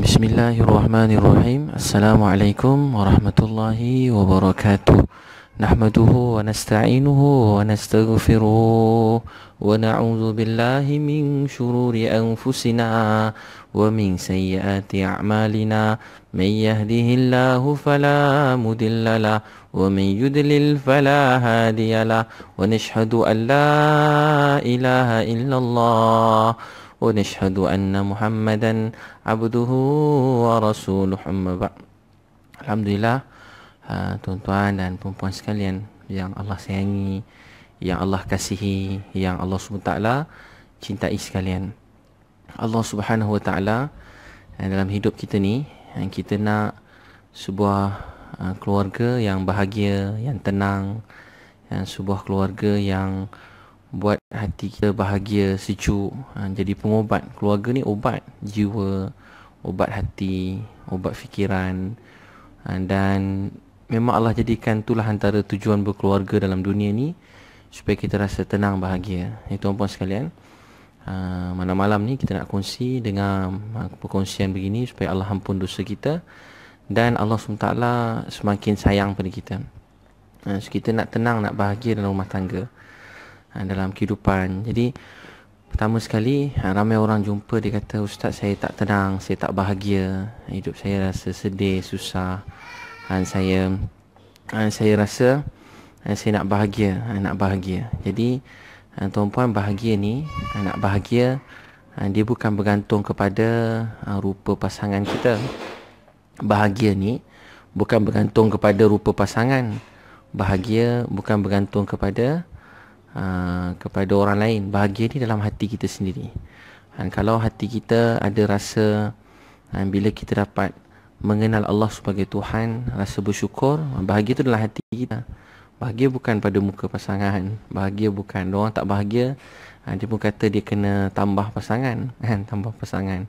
Bismillahirrahmanirrahim. Assalamualaikum warahmatullahi wabarakatuh. Nahmaduhu wa nasta'inuhu wa nastaghfiruh wa na'udzu billahi min shururi anfusina wa min sayyiati a'malina. Man yahdihillahu fala mudilla lahu wa man yudlil fala hadiya lahu. Wa nashhadu an la ilaha illallah wa nashhadu anna Muhammadan abduhu wa rasuluh. Amma ba'd. Alhamdulillah, tuan-tuan dan puan-puan sekalian yang Allah sayangi, yang Allah kasihi, yang Allah SWT cintai sekalian. Allah Subhanahu Wa Taala dalam hidup kita ni, kita nak sebuah keluarga yang bahagia, yang tenang, yang sebuah keluarga yang buat hati kita bahagia, sejuk. Jadi pengobat. Keluarga ni obat jiwa, obat hati, obat fikiran. Dan memang Allah jadikan itulah antara tujuan berkeluarga dalam dunia ni, supaya kita rasa tenang, bahagia. Tuan-puan sekalian, malam-malam ni kita nak kongsi dengan perkongsian begini supaya Allah ampun dosa kita dan Allah SWT semakin sayang pada kita. So kita nak tenang, nak bahagia dalam rumah tangga, dalam kehidupan. Jadi pertama sekali, ramai orang jumpa, dia kata, "Ustaz, saya tak tenang, saya tak bahagia, hidup saya rasa sedih, susah, dan saya rasa saya nak bahagia." Jadi tuan-puan, bahagia ni, nak bahagia, dia bukan bergantung kepada rupa pasangan kita. Bahagia ni bukan bergantung kepada rupa pasangan. Bahagia bukan bergantung kepada orang lain. Bahagia ni dalam hati kita sendiri. Kalau hati kita ada rasa, bila kita dapat mengenal Allah sebagai Tuhan, rasa bersyukur, bahagia tu dalam hati kita. Bahagia bukan pada muka pasangan. Bahagia bukan, orang tak bahagia, dia pun kata dia kena tambah pasangan, tambah pasangan.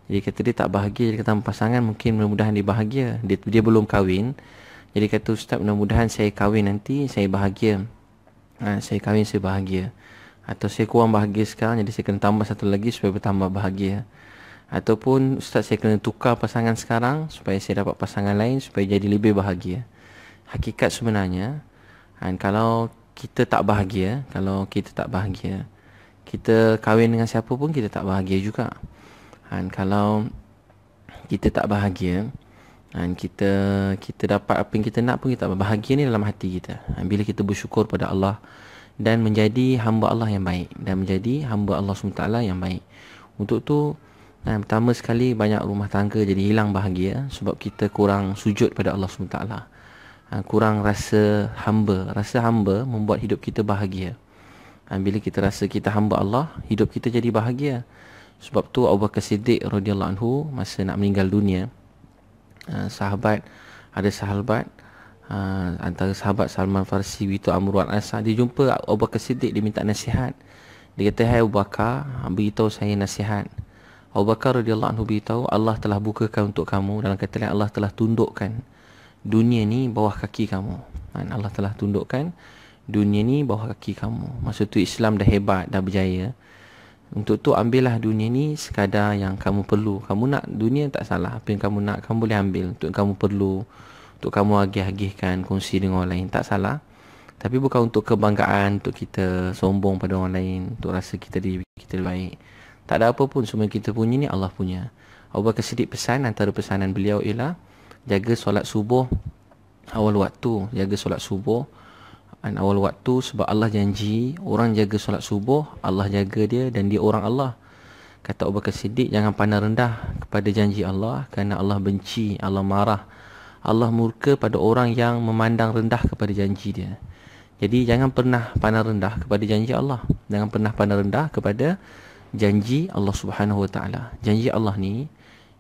Jadi kata dia tak bahagia, dia kata tambah pasangan, mungkin mudah-mudahan dia bahagia. Dia belum kahwin, jadi kata, "Ustaz, mudah-mudahan saya kahwin nanti saya bahagia. Saya kahwin, saya bahagia." Atau saya kurang bahagia sekarang, jadi saya kena tambah satu lagi supaya bertambah bahagia. Ataupun, "Ustaz, saya kena tukar pasangan sekarang supaya saya dapat pasangan lain supaya jadi lebih bahagia." Hakikat sebenarnya, kalau kita tak bahagia, kita kahwin dengan siapa pun kita tak bahagia juga. Kalau kita tak bahagia, kita dapat apa yang kita nak pun kita tak bahagia, ni dalam hati kita. Bila kita bersyukur pada Allah dan menjadi hamba Allah yang baik, dan menjadi hamba Allah SWT yang baik. Untuk tu, pertama sekali, banyak rumah tangga jadi hilang bahagia sebab kita kurang sujud pada Allah SWT. Kurang rasa hamba. Rasa hamba membuat hidup kita bahagia. Bila kita rasa kita hamba Allah, hidup kita jadi bahagia. Sebab tu Abu Bakar Siddiq radhiyallahu anhu, masa nak meninggal dunia, ada sahabat, antara sahabat Salman Farsi, Wito Amr al-Asa, dia jumpa Abu Bakar Siddiq, dia minta nasihat. Dia kata, "Hai Abu Bakar, beritahu saya nasihat." Abu Bakar radhiyallahu anhu beritahu, "Allah telah bukakan untuk kamu, dalam kata lain Allah telah tundukkan dunia ni bawah kaki kamu." Allah telah tundukkan dunia ni bawah kaki kamu. Maksud tu Islam dah hebat, dah berjaya. Untuk tu ambillah dunia ni sekadar yang kamu perlu. Kamu nak dunia, tak salah. Apa yang kamu nak, kamu boleh ambil. Untuk yang kamu perlu, untuk kamu agih-agihkan, kongsi dengan orang lain, tak salah. Tapi bukan untuk kebanggaan, untuk kita sombong pada orang lain, untuk rasa kita lebih baik. Tak ada apa pun, semua yang kita punya ni Allah punya. Abu Bakar Siddiq pesan, antara pesanan beliau ialah jaga solat subuh awal waktu. Jaga solat subuh awal waktu, sebab Allah janji orang jaga solat subuh, Allah jaga dia dan dia orang Allah. Kata Abu Bakar Siddiq, jangan pandang rendah kepada janji Allah, kerana Allah benci, Allah marah, Allah murka pada orang yang memandang rendah kepada janji dia. Jadi jangan pernah pandang rendah kepada janji Allah. Jangan pernah pandang rendah kepada janji Allah Subhanahu Wa Taala. Janji Allah ni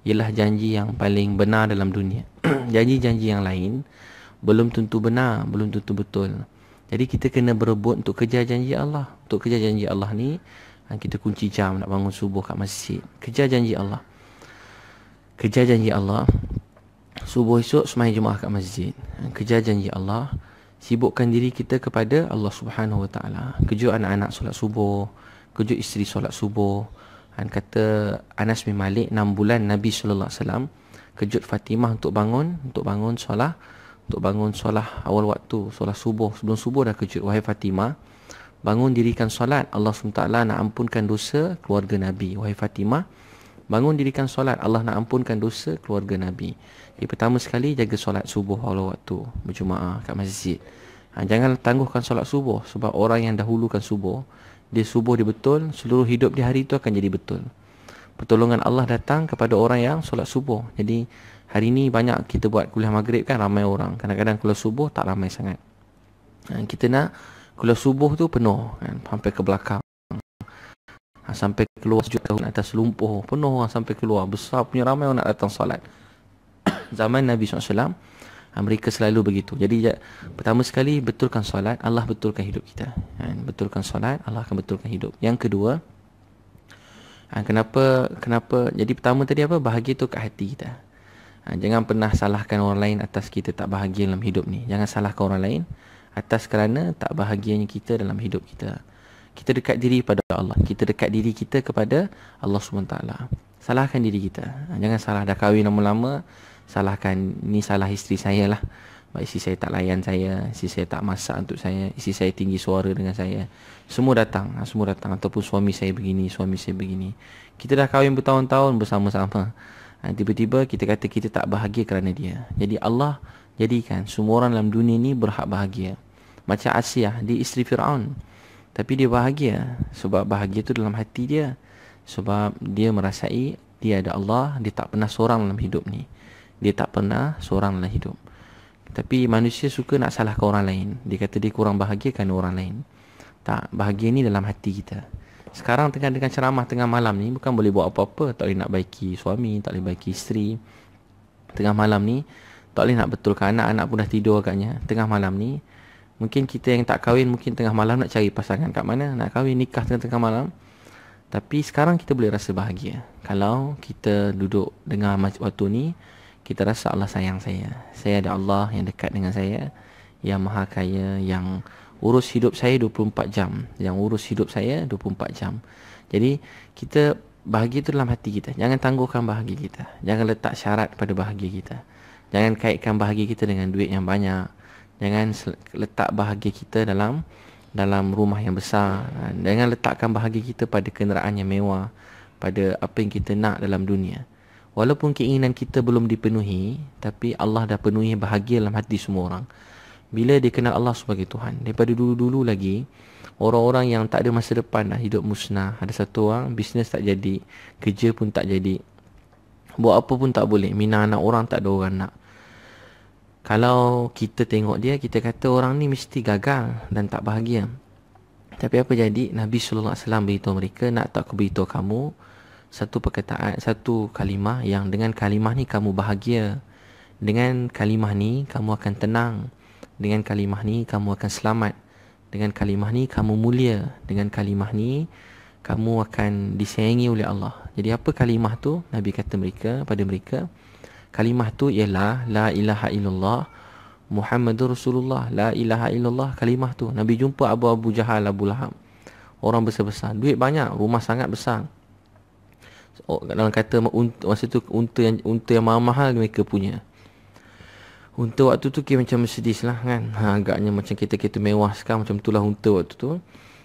ialah janji yang paling benar dalam dunia. Janji-janji yang lain belum tentu benar, belum tentu betul. Jadi kita kena berebut untuk kejar janji Allah. Untuk kejar janji Allah ni, kita kunci jam nak bangun subuh kat masjid. Kejar janji Allah. Kejar janji Allah. Subuh esok sembahyang Jumaat kat masjid. Kejar janji Allah. Sibukkan diri kita kepada Allah Subhanahu Wa Taala. Kejut anak-anak solat subuh, kejut isteri solat subuh. Kata Anas bin Malik, 6 bulan Nabi SAW kejut Fatimah untuk bangun solah awal waktu, solat subuh. Sebelum subuh dah kejut, wahai Fatimah, bangun dirikan solat, Allah SWT nak ampunkan dosa keluarga Nabi. Wahai Fatimah, bangun dirikan solat, Allah nak ampunkan dosa keluarga Nabi. Jadi pertama sekali jaga solat subuh awal waktu, berjemaah kat masjid. Jangan tangguhkan solat subuh, sebab orang yang dahulukan subuh, dia subuh dia betul, seluruh hidup di hari itu akan jadi betul. Pertolongan Allah datang kepada orang yang solat subuh. Jadi hari ni banyak kita buat kuliah maghrib kan, ramai orang. Kadang-kadang kuliah subuh tak ramai sangat. Kita nak kuliah subuh tu penuh kan, sampai ke belakang, sampai keluar sujud atas lumpuh, penuh orang sampai keluar, besar punya ramai orang nak datang solat. Zaman Nabi SAW, mereka selalu begitu. Jadi pertama sekali, betulkan solat, Allah betulkan hidup kita. Betulkan solat, Allah akan betulkan hidup. Yang kedua, kenapa jadi pertama tadi apa? Bahagia tu kat hati kita. Jangan pernah salahkan orang lain atas kita tak bahagia dalam hidup ni. Jangan salahkan orang lain atas kerana tak bahagianya kita dalam hidup kita. Kita dekat diri pada Allah, kita dekat diri kita kepada Allah SWT. Salahkan diri kita. Jangan salah, dah kahwin lama-lama, salahkan, ni salah isteri saya lah, isteri saya tak layan saya, isteri saya tak masak untuk saya, isteri saya tinggi suara dengan saya. Semua datang. Ataupun suami saya begini, suami saya begini. Kita dah kahwin bertahun-tahun bersama-sama, tiba-tiba kita kata kita tak bahagia kerana dia. Jadi Allah jadikan semua orang dalam dunia ni berhak bahagia. Macam Asiyah, dia isteri Fir'aun, tapi dia bahagia. Sebab bahagia tu dalam hati dia, sebab dia merasai dia ada Allah, dia tak pernah seorang dalam hidup ni. Dia tak pernah seorang dalam hidup. Tapi manusia suka nak salahkan orang lain. Dia kata dia kurang bahagia kerana orang lain. Tak, bahagia ni dalam hati kita. Sekarang tengah dengan ceramah tengah malam ni, bukan boleh buat apa-apa. Tak boleh nak baiki suami, tak boleh baiki isteri. Tengah malam ni tak boleh nak betulkan anak pun dah tidur agaknya. Tengah malam ni, mungkin kita yang tak kahwin, mungkin tengah malam nak cari pasangan kat mana, nak kahwin, nikah tengah-tengah malam. Tapi sekarang kita boleh rasa bahagia kalau kita duduk dengar waktu ni, kita rasa Allah sayang saya. Saya ada Allah yang dekat dengan saya, yang maha kaya, yang urus hidup saya 24 jam. Yang urus hidup saya 24 jam. Jadi kita bahagia itu dalam hati kita. Jangan tangguhkan bahagia kita. Jangan letak syarat pada bahagia kita. Jangan kaitkan bahagia kita dengan duit yang banyak. Jangan letak bahagia kita dalam rumah yang besar. Jangan letakkan bahagia kita pada kenderaan yang mewah, pada apa yang kita nak dalam dunia. Walaupun keinginan kita belum dipenuhi, tapi Allah dah penuhi bahagia dalam hati semua orang. Bila dia kenal Allah sebagai Tuhan. Daripada dulu-dulu lagi, orang-orang yang tak ada masa depan dah hidup musnah. Ada satu orang, bisnes tak jadi, kerja pun tak jadi, buat apa pun tak boleh, minang anak orang tak ada orang nak. Kalau kita tengok dia, kita kata orang ni mesti gagal dan tak bahagia. Tapi apa jadi? Nabi SAW beritahu mereka, nak tak aku beritahu kamu satu perkataan, satu kalimah yang dengan kalimah ni kamu bahagia. Dengan kalimah ni kamu akan tenang. Dengan kalimah ni kamu akan selamat. Dengan kalimah ni kamu mulia. Dengan kalimah ni kamu akan disayangi oleh Allah. Jadi apa kalimah tu? Nabi kata pada mereka, kalimah tu ialah la ilaha illallah Muhammadur Rasulullah. La ilaha illallah, kalimah tu. Nabi jumpa Abu Jahal, Abu Lahab, orang besar-besar, duit banyak, rumah sangat besar. Dalam kata masa tu unta yang mahal mereka punya. Unta waktu tu kira macam Mercedes lah kan. Agaknya macam kereta-kereta mewah sekarang, macam itulah unta waktu tu.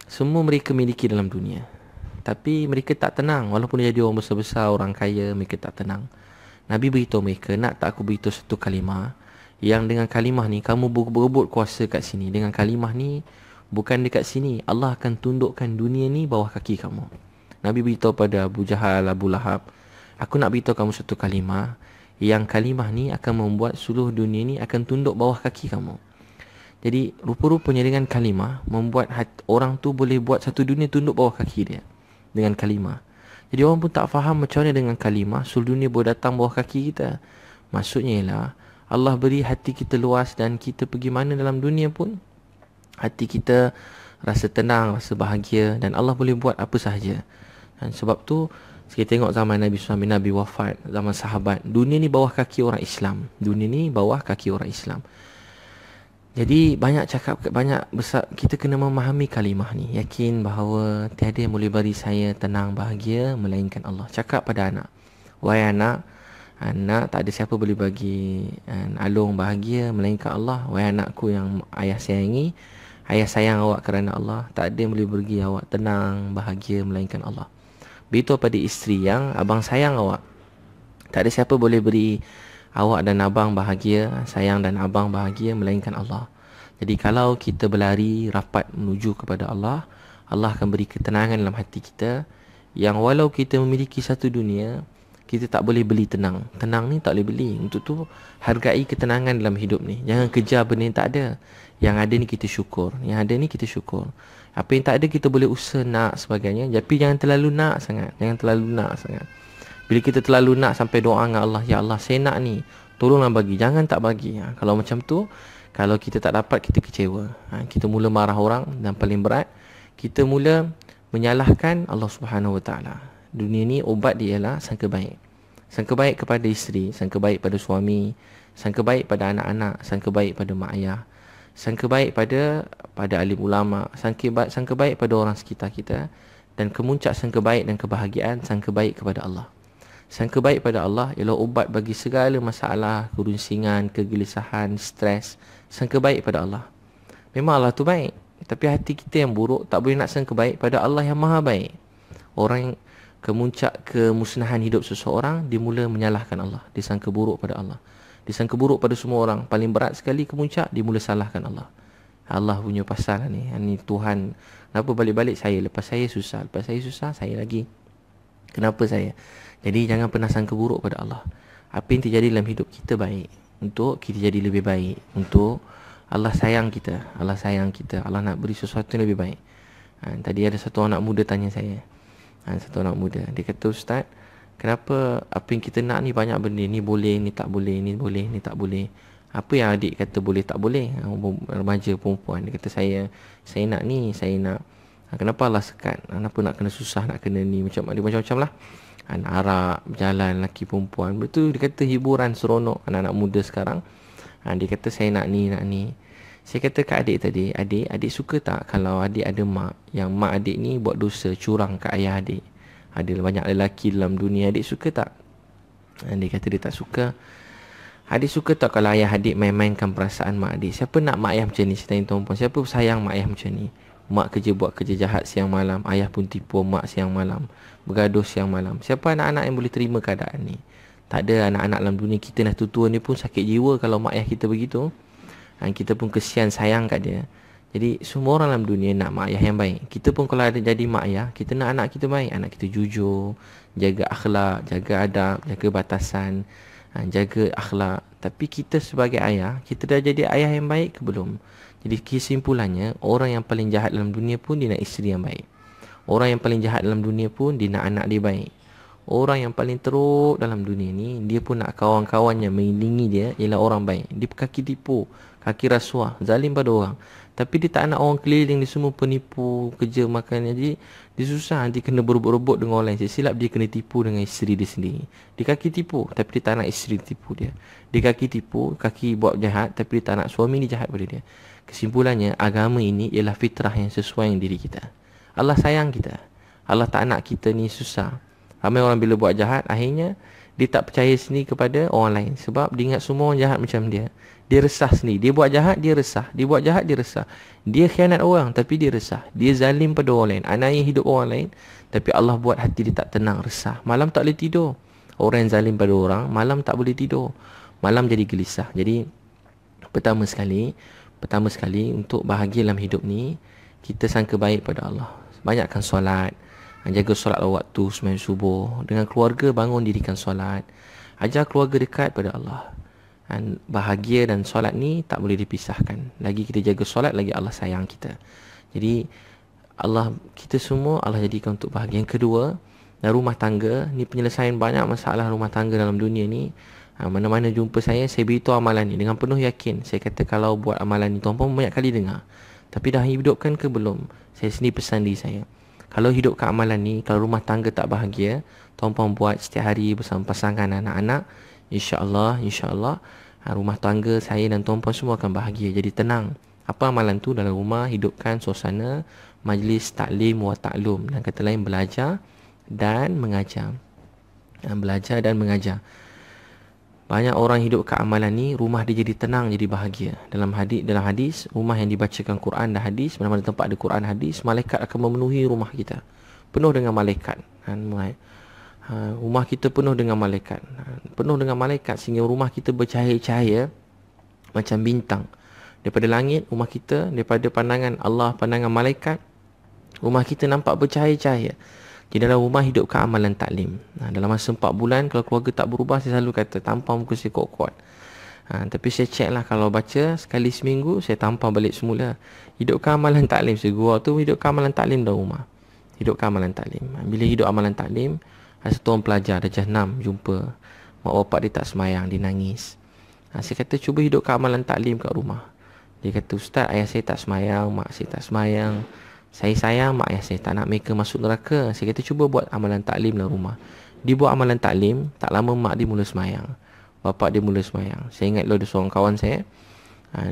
Semua mereka miliki dalam dunia. Tapi mereka tak tenang. Walaupun dia jadi orang besar-besar, orang kaya, mereka tak tenang. Nabi beritahu mereka, nak tak aku beritahu satu kalimah, yang dengan kalimah ni kamu berebut kuasa kat sini. Dengan kalimah ni, bukan dekat sini, Allah akan tundukkan dunia ni bawah kaki kamu. Nabi beritahu pada Abu Jahal, Abu Lahab, aku nak beritahu kamu satu kalimah, yang kalimah ni akan membuat seluruh dunia ni akan tunduk bawah kaki kamu. Jadi rupa-rupanya dengan kalimah membuat orang tu boleh buat satu dunia tunduk bawah kaki dia. Dengan kalimah. Jadi orang pun tak faham macam mana dengan kalimah seluruh dunia boleh datang bawah kaki kita. Maksudnya ialah Allah beri hati kita luas, dan kita pergi mana dalam dunia pun hati kita rasa tenang, rasa bahagia, dan Allah boleh buat apa sahaja. Dan sebab tu kita tengok zaman Nabi SAW, Nabi wafat, zaman sahabat, dunia ni bawah kaki orang Islam. Dunia ni bawah kaki orang Islam. Jadi banyak besar kita kena memahami kalimah ni. Yakin bahawa tiada yang boleh beri saya tenang bahagia melainkan Allah. Cakap pada anak, wahai anak, tak ada siapa boleh bagi Along bahagia melainkan Allah. Wahai anakku yang ayah sayangi, ayah sayang awak kerana Allah. Tak ada yang boleh bagi awak tenang bahagia melainkan Allah. Begitu pada isteri yang abang sayang awak. Tak ada siapa boleh beri awak dan abang bahagia, sayang dan abang bahagia melainkan Allah. Jadi kalau kita berlari rapat menuju kepada Allah, Allah akan beri ketenangan dalam hati kita, yang walau kita memiliki satu dunia, kita tak boleh beli tenang. Tenang ni tak boleh beli. Untuk tu hargai ketenangan dalam hidup ni. Jangan kejar benda yang tak ada. Yang ada ni kita syukur. Yang ada ni kita syukur. Apa yang tak ada kita boleh usaha nak sebagainya, tapi jangan terlalu nak sangat. Jangan terlalu nak sangat. Bila kita terlalu nak sampai doa dengan Allah, ya Allah saya nak ni, tolonglah bagi, jangan tak bagi. Kalau macam tu, kalau kita tak dapat, kita kecewa. Kita mula marah orang, dan paling berat, kita mula menyalahkan Allah Subhanahu Wa Taala. Dunia ni obat dia ialah sangka baik. Sangka baik kepada isteri, sangka baik pada suami, sangka baik pada anak-anak, sangka baik pada mak ayah, sangka baik pada alim ulama, sangka baik pada orang sekitar kita, dan kemuncak sangka baik dan kebahagiaan, sangka baik kepada Allah. Sangka baik pada Allah ialah ubat bagi segala masalah, kerunsingan, kegelisahan, stres. Sangka baik pada Allah. Memang Allah tu baik, tapi hati kita yang buruk, tak boleh nak sangka baik pada Allah yang maha baik. Orang yang kemuncak kemusnahan hidup seseorang, dia mula menyalahkan Allah. Dia sangka buruk pada Allah. Dia sangka buruk pada semua orang. Paling berat sekali kemuncak, dia mula salahkan Allah. Allah punya pasal ni. Ni Tuhan, kenapa balik-balik saya? Lepas saya susah, saya lagi. Kenapa saya? Jadi jangan pernah sangka buruk pada Allah. Apa yang terjadi dalam hidup kita baik, untuk kita jadi lebih baik, untuk Allah sayang kita. Allah sayang kita. Allah nak beri sesuatu yang lebih baik. Tadi ada satu anak muda tanya saya. Satu anak muda, dia kata, Ustaz, kenapa apa yang kita nak ni banyak benda, ni boleh, ni tak boleh, ni boleh, ni tak boleh. Apa yang adik kata boleh tak boleh? Remaja perempuan, dia kata saya nak ni, saya nak. Kenapa Allah sekat? Kenapa nak kena susah, nak kena ni, macam-macam lah. Anak arak, berjalan, lelaki perempuan. Betul, dia kata hiburan seronok anak-anak muda sekarang. Dia kata saya nak ni, nak ni. Saya kata kat adik tadi, adik suka tak kalau adik ada mak, yang mak adik ni buat dosa, curang kat ayah adik? Ada banyak lelaki dalam dunia, adik suka tak? Dia kata dia tak suka. Adik suka tak kalau ayah adik main-mainkan perasaan mak adik? Siapa nak mak ayah macam ni? Saya tanya tuan-puan, siapa sayang mak ayah macam ni? Mak buat kerja jahat siang malam, ayah pun tipu mak siang malam, bergaduh siang malam. Siapa anak-anak yang boleh terima keadaan ni? Tak ada anak-anak dalam dunia. Kita dah tua-tua ni pun sakit jiwa kalau mak ayah kita begitu. Kita pun kesian, sayang kat dia. Jadi semua orang dalam dunia nak mak ayah yang baik. Kita pun kalau ada jadi mak ayah, kita nak anak kita baik. Anak kita jujur, jaga akhlak, jaga adab, jaga batasan, jaga akhlak. Tapi kita sebagai ayah, kita dah jadi ayah yang baik ke belum? Jadi kesimpulannya, orang yang paling jahat dalam dunia pun dia nak isteri yang baik. Orang yang paling jahat dalam dunia pun dia nak anak dia baik. Orang yang paling teruk dalam dunia ni, dia pun nak kawan-kawannya mengelilingi dia ialah orang baik. Dia kaki tipu, kaki rasuah, zalim pada orang. Tapi dia tak nak orang keliling dia semua penipu, kerja makan. Jadi dia susah, nanti kena berebut-rebut dengan orang lain. Silap dia kena tipu dengan isteri dia sendiri. Dia kaki tipu, tapi dia tak nak isteri tipu dia. Dia kaki tipu, kaki buat jahat, tapi dia tak nak suami ni jahat pada dia. Kesimpulannya, agama ini ialah fitrah yang sesuai dengan diri kita. Allah sayang kita. Allah tak nak kita ni susah. Ramai orang bila buat jahat, akhirnya dia tak percaya sendiri kepada orang lain. Sebab dia ingat semua orang jahat macam dia. Dia resah sendiri. Dia buat jahat, dia resah. Dia buat jahat, dia resah. Dia khianat orang, tapi dia resah. Dia zalim pada orang lain, aniaya hidup orang lain. Tapi Allah buat hati dia tak tenang, resah. Malam tak boleh tidur. Orang yang zalim pada orang, malam tak boleh tidur. Malam jadi gelisah. Jadi pertama sekali untuk bahagia dalam hidup ni, kita sangka baik pada Allah. Banyakkan solat, jaga solat waktu, sembahyang subuh. Dengan keluarga, bangun dirikan solat. Ajar keluarga dekat pada Allah. Dan bahagia dan solat ni tak boleh dipisahkan. Lagi kita jaga solat, lagi Allah sayang kita. Jadi Allah, kita semua Allah jadikan untuk bahagia. Yang kedua, dan rumah tangga ni, penyelesaian banyak masalah rumah tangga dalam dunia ni. Mana-mana jumpa saya beritahu amalan ni dengan penuh yakin. Saya kata kalau buat amalan ni, tuan-puan banyak kali dengar, tapi dah hidupkan ke belum? Saya sendiri pesan diri saya, kalau hidupkan amalan ni, kalau rumah tangga tak bahagia, tuan-puan buat setiap hari bersama pasangan, anak-anak, InsyaAllah Rumah tangga saya dan tuan-puan semua akan bahagia. Jadi tenang. Apa amalan tu? Dalam rumah hidupkan suasana majlis taklim wa taklum. Dan kata lain, belajar dan mengajar. Belajar dan mengajar. Banyak orang hidup ke amalan ni, rumah dia jadi tenang, jadi bahagia. Dalam hadis, rumah yang dibacakan Quran dan hadis, mana-mana tempat ada Quran hadis, malaikat akan memenuhi rumah kita. Penuh dengan malaikat. Rumah kita penuh dengan malaikat. Penuh dengan malaikat sehingga rumah kita bercahaya-cahaya macam bintang. Daripada langit, rumah kita, daripada pandangan Allah, pandangan malaikat, rumah kita nampak bercahaya-cahaya. Jadi dalam rumah hidupkan amalan taklim. Dalam masa 4 bulan, kalau keluarga tak berubah, saya selalu kata tampar muka saya kuat-kuat. Tapi saya check lah, kalau baca sekali seminggu, saya tampar balik semula. Hidupkan amalan taklim. Saya gurau tu hidupkan amalan taklim dalam rumah. Hidupkan amalan taklim. Bila hidup amalan taklim, ada satu orang pelajar darjah 6 jumpa mak bapak dia tak semayang, dia nangis. Saya kata cuba hidupkan amalan taklim kat rumah. Dia kata, Ustaz, ayah saya tak semayang, mak saya tak semayang. Saya sayang mak ayah saya, tak nak mereka masuk neraka. Saya kata cuba buat amalan taklim dalam rumah. Dia buat amalan taklim, tak lama mak dia mula semayang, bapak dia mula semayang. Saya ingat ada seorang kawan saya,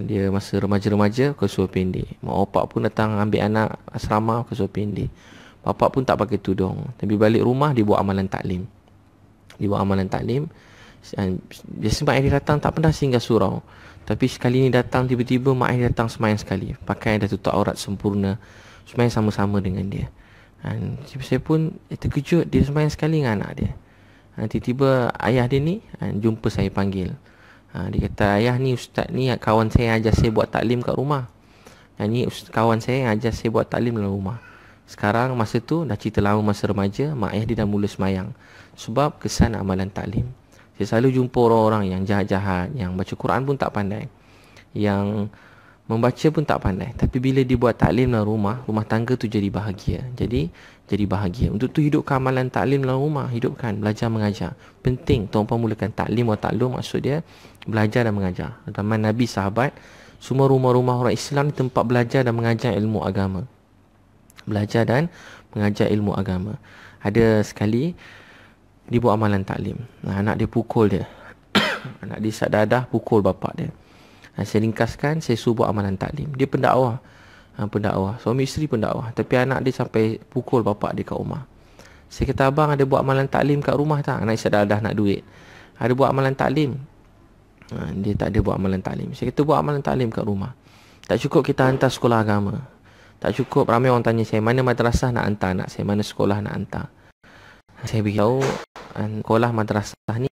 dia masa remaja-remaja ke Suruh Pendek. Mak bapak pun datang ambil anak asrama ke Suruh Pendek. Bapak pun tak pakai tudung. Tapi balik rumah dia buat amalan taklim. Dia buat amalan taklim. Biasa mak ayah dia datang tak pernah singgah surau. Tapi sekali ni datang, tiba-tiba mak ayah datang semayang sekali. Pakai dah tutup aurat sempurna, semayang sama-sama dengan dia. Saya pun terkejut, dia semayang sekali dengan anak dia. Tiba-tiba ayah dia ni jumpa saya panggil. Dia kata, ayah ni ustaz ni kawan saya ajar saya buat taklim kat rumah. Ni kawan saya ajar saya buat taklim dalam rumah. Sekarang masa tu dah cerita lama, masa remaja, mak ayah dia dah mula semayang. Sebab kesan amalan taklim. Saya selalu jumpa orang-orang yang jahat-jahat, yang baca Quran pun tak pandai, yang membaca pun tak pandai. Tapi bila dibuat taklim dalam rumah, rumah tangga tu jadi bahagia. Jadi bahagia. Untuk tu hidupkan amalan taklim dalam rumah. Hidupkan, belajar mengajar. Penting tuan-puan mulakan taklim wa taklum. Maksud dia belajar dan mengajar. Zaman Nabi, sahabat, semua rumah-rumah orang Islam ni tempat belajar dan mengajar ilmu agama. Belajar dan mengajar ilmu agama. Ada sekali dia buat amalan taklim. Anak dia pukul dia. Anak dia isap dadah, pukul bapak dia. Saya ringkaskan, saya suruh buat amalan taklim. Dia pendakwah. Suami isteri pendakwah. Tapi anak dia sampai pukul bapak dia kat rumah. Saya kata, abang ada buat amalan taklim kat rumah tak? Anak isap dadah nak duit. Ada buat amalan taklim? Dia tak ada buat amalan taklim. Saya kata, buat amalan taklim kat rumah. Tak cukup kita hantar sekolah agama. Tak cukup, ramai orang tanya saya, mana madrasah nak hantar anak saya, mana sekolah nak hantar. Saya beritahu, sekolah madrasah ni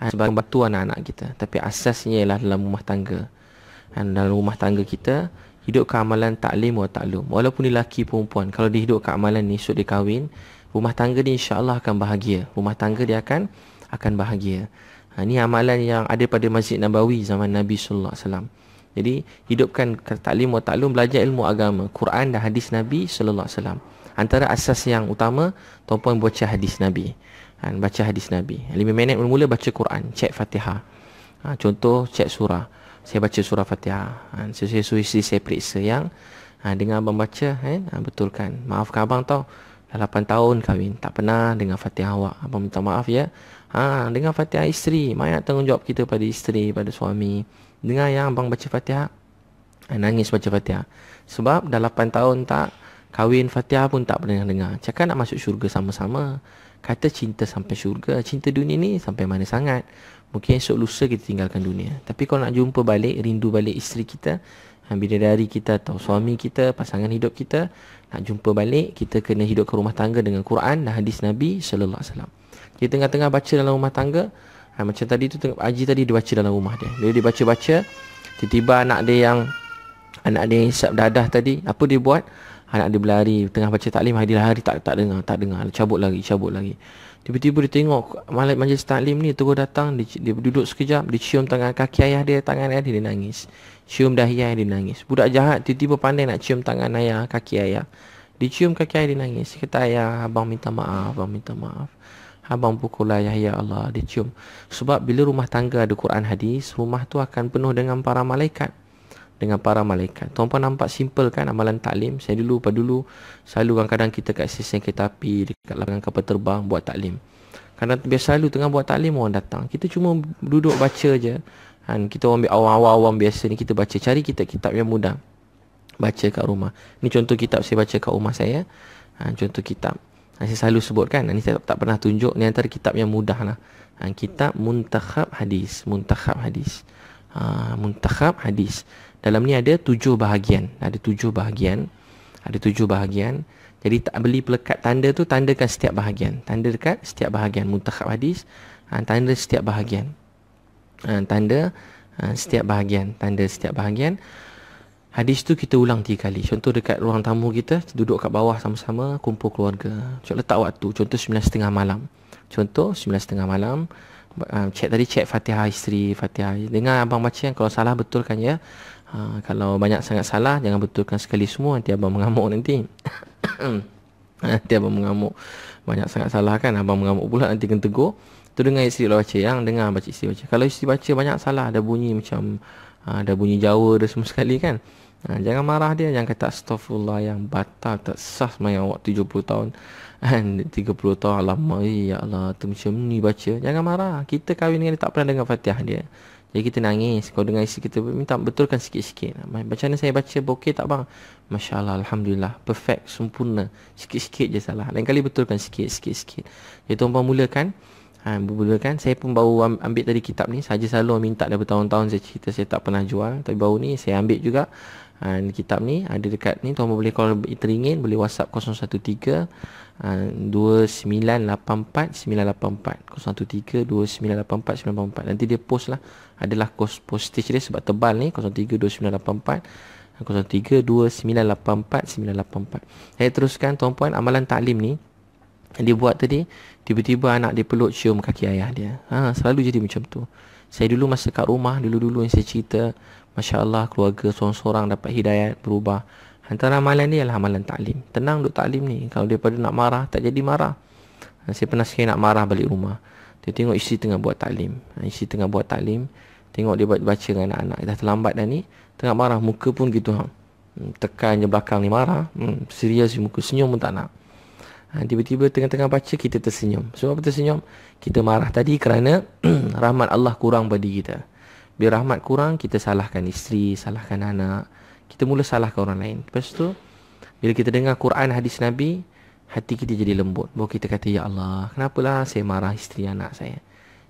sebagai bantu anak-anak kita. Tapi asasnya ialah dalam rumah tangga. Dalam rumah tangga kita, hidupkan amalan taklim wa taklum. Walaupun dia lelaki perempuan, kalau dia hidupkan amalan ni, esok dia kahwin, rumah tangga dia insya-Allah akan bahagia. Rumah tangga dia akan bahagia. Ini amalan yang ada pada Masjid Nabawi zaman Nabi sallallahu alaihi wasallam. Jadi hidupkan taklim wa taklum, belajar ilmu agama, Quran dan hadis Nabi sallallahu alaihi wasallam. Antara asas yang utama, tuan-puan baca hadis Nabi. Baca hadis Nabi. 5 minit mula-mula baca Quran, cek Fatihah. Contoh cek surah. Saya baca surah Fatihah. Saya suruh isteri saya periksa yang dengar abang baca, betulkan. Maafkan abang tau, dah 8 tahun kahwin, tak pernah dengar Fatihah awak. Abang minta maaf ya. Dengar Fatihah isteri. Banyak tanggungjawab kita pada isteri, pada suami. Dengar yang abang baca Fatihah. Nangis baca Fatihah. Sebab dah 8 tahun tak kahwin, Fatihah pun tak pernah dengar. Cakap nak masuk syurga sama-sama. Kata cinta sampai syurga. Cinta dunia ni sampai mana sangat. Mungkin esok lusa kita tinggalkan dunia. Tapi kalau nak jumpa balik, rindu balik isteri kita, bidadari kita atau suami kita, pasangan hidup kita, nak jumpa balik, kita kena hidup ke rumah tangga dengan Quran dan hadis Nabi sallallahu alaihi wasallam. Kita tengah-tengah baca dalam rumah tangga, macam tadi tu, Haji tadi dia baca dalam rumah dia. Bila dia baca-baca, tiba-tiba anak dia yang isap dadah tadi, apa dia buat? Anak dia berlari, tengah baca taklim, dia lari tak dengar, cabut lagi. Tiba-tiba dia tengok majlis taklim ni terus datang, dia duduk sekejap, dia cium tangan kaki ayah dia, tangan ayah dia nangis. Cium dahi ayah dia nangis. Budak jahat tiba-tiba pandai nak cium tangan ayah, kaki ayah. Dia cium kaki ayah dia nangis. Dia kata, ayah, abang minta maaf. Abang pukul ayah, ya Allah. Dia cium. Sebab bila rumah tangga ada Quran hadis, rumah tu akan penuh dengan para malaikat. Tuan-puan nampak simple kan amalan taklim? Saya dulu selalu kadang-kadang kita kat stesen kereta api, dekat lapangan kapal terbang buat taklim. Kadang biasa selalu tengah buat taklim orang datang. Kita cuma duduk baca je. Kita orang awam-awam biasa ni kita baca. Cari kitab-kitab yang mudah, baca kat rumah. Ni contoh kitab saya baca kat rumah saya. Contoh kitab saya selalu sebut kan, ni saya tak pernah tunjuk. Ni antara kitab yang mudah lah. Kitab Muntakhab Hadis. Muntakhab Hadis. Muntakhab Hadis. Dalam ni ada 7 bahagian. Ada 7 bahagian. Jadi tak beli pelekat tanda tu, tandakan setiap bahagian. Tanda dekat setiap bahagian. Muntakhab Hadis. Tanda setiap bahagian. Tanda setiap bahagian. Hadis tu kita ulang 3 kali. Contoh dekat ruang tamu kita, duduk kat bawah sama-sama, kumpul keluarga. Letak waktu. Contoh 9.30 malam. Cek Fatihah isteri, Fatihah. Dengar abang baca yang kalau salah betulkan ya. Kalau banyak sangat salah, jangan betulkan sekali semua. Nanti abang mengamuk nanti. Banyak sangat salah kan, abang mengamuk pula, nanti kena tegur. Tu dengar isteri baca. Yang dengar baca isteri baca. Kalau isteri baca banyak salah, ada bunyi macam ada bunyi Jawa dah semua sekali kan. Jangan marah dia, jangan kata astagfirullah yang batal, tak sah semayang awak 70 tahun. 30 tahun, alamak ya Allah, tu macam ni baca. Jangan marah. Kita kahwin dengan dia tak pernah dengar Fatihah dia. Jadi kita nangis. Kalau dengar isteri kita minta betulkan sikit-sikit. Macam mana saya baca, okey tak bang? Masya Allah, Alhamdulillah, perfect, sempurna. Sikit-sikit je salah. Lain kali betulkan sikit-sikit. Jadi tuan-puan mulakan. Saya pun baru ambil tadi kitab ni. Saja selalu minta dah bertahun-tahun saya cerita saya tak pernah jual. Tapi baru ni saya ambil juga. Kitab ni ada dekat ni. Tuan boleh kalau teringin boleh WhatsApp 013 2984 984 013 2984 984. Nanti dia post lah. Adalah postage dia sebab tebal ni. 03 2984 03 2984 984. Saya teruskan tuan-puan, amalan taklim ni dia buat tadi, tiba-tiba anak dia peluk cium kaki ayah dia. Selalu jadi macam tu. Saya dulu masa kat rumah, dulu-dulu yang saya cerita, Masya Allah, keluarga seorang-seorang dapat hidayat, berubah. Antara amalan ni adalah amalan taklim. Tenang duk taklim ni. Kalau daripada nak marah, tak jadi marah. Saya pernah sekali nak marah balik rumah. Dia tengok isteri tengah buat taklim. Tengok dia baca dengan anak-anak. Dah terlambat dah ni. Tengah marah, muka pun gitu. Tekan je belakang ni marah. Serius muka, senyum pun tak nak. Tiba-tiba tengah-tengah baca kita tersenyum. Sebab apa tersenyum? Kita marah tadi kerana rahmat Allah kurang bagi kita. Bila rahmat kurang, kita salahkan isteri, salahkan anak. Kita mula salahkan orang lain. Lepas tu, bila kita dengar Quran, hadis Nabi, hati kita jadi lembut. Baru kita kata, ya Allah, kenapalah saya marah isteri anak saya?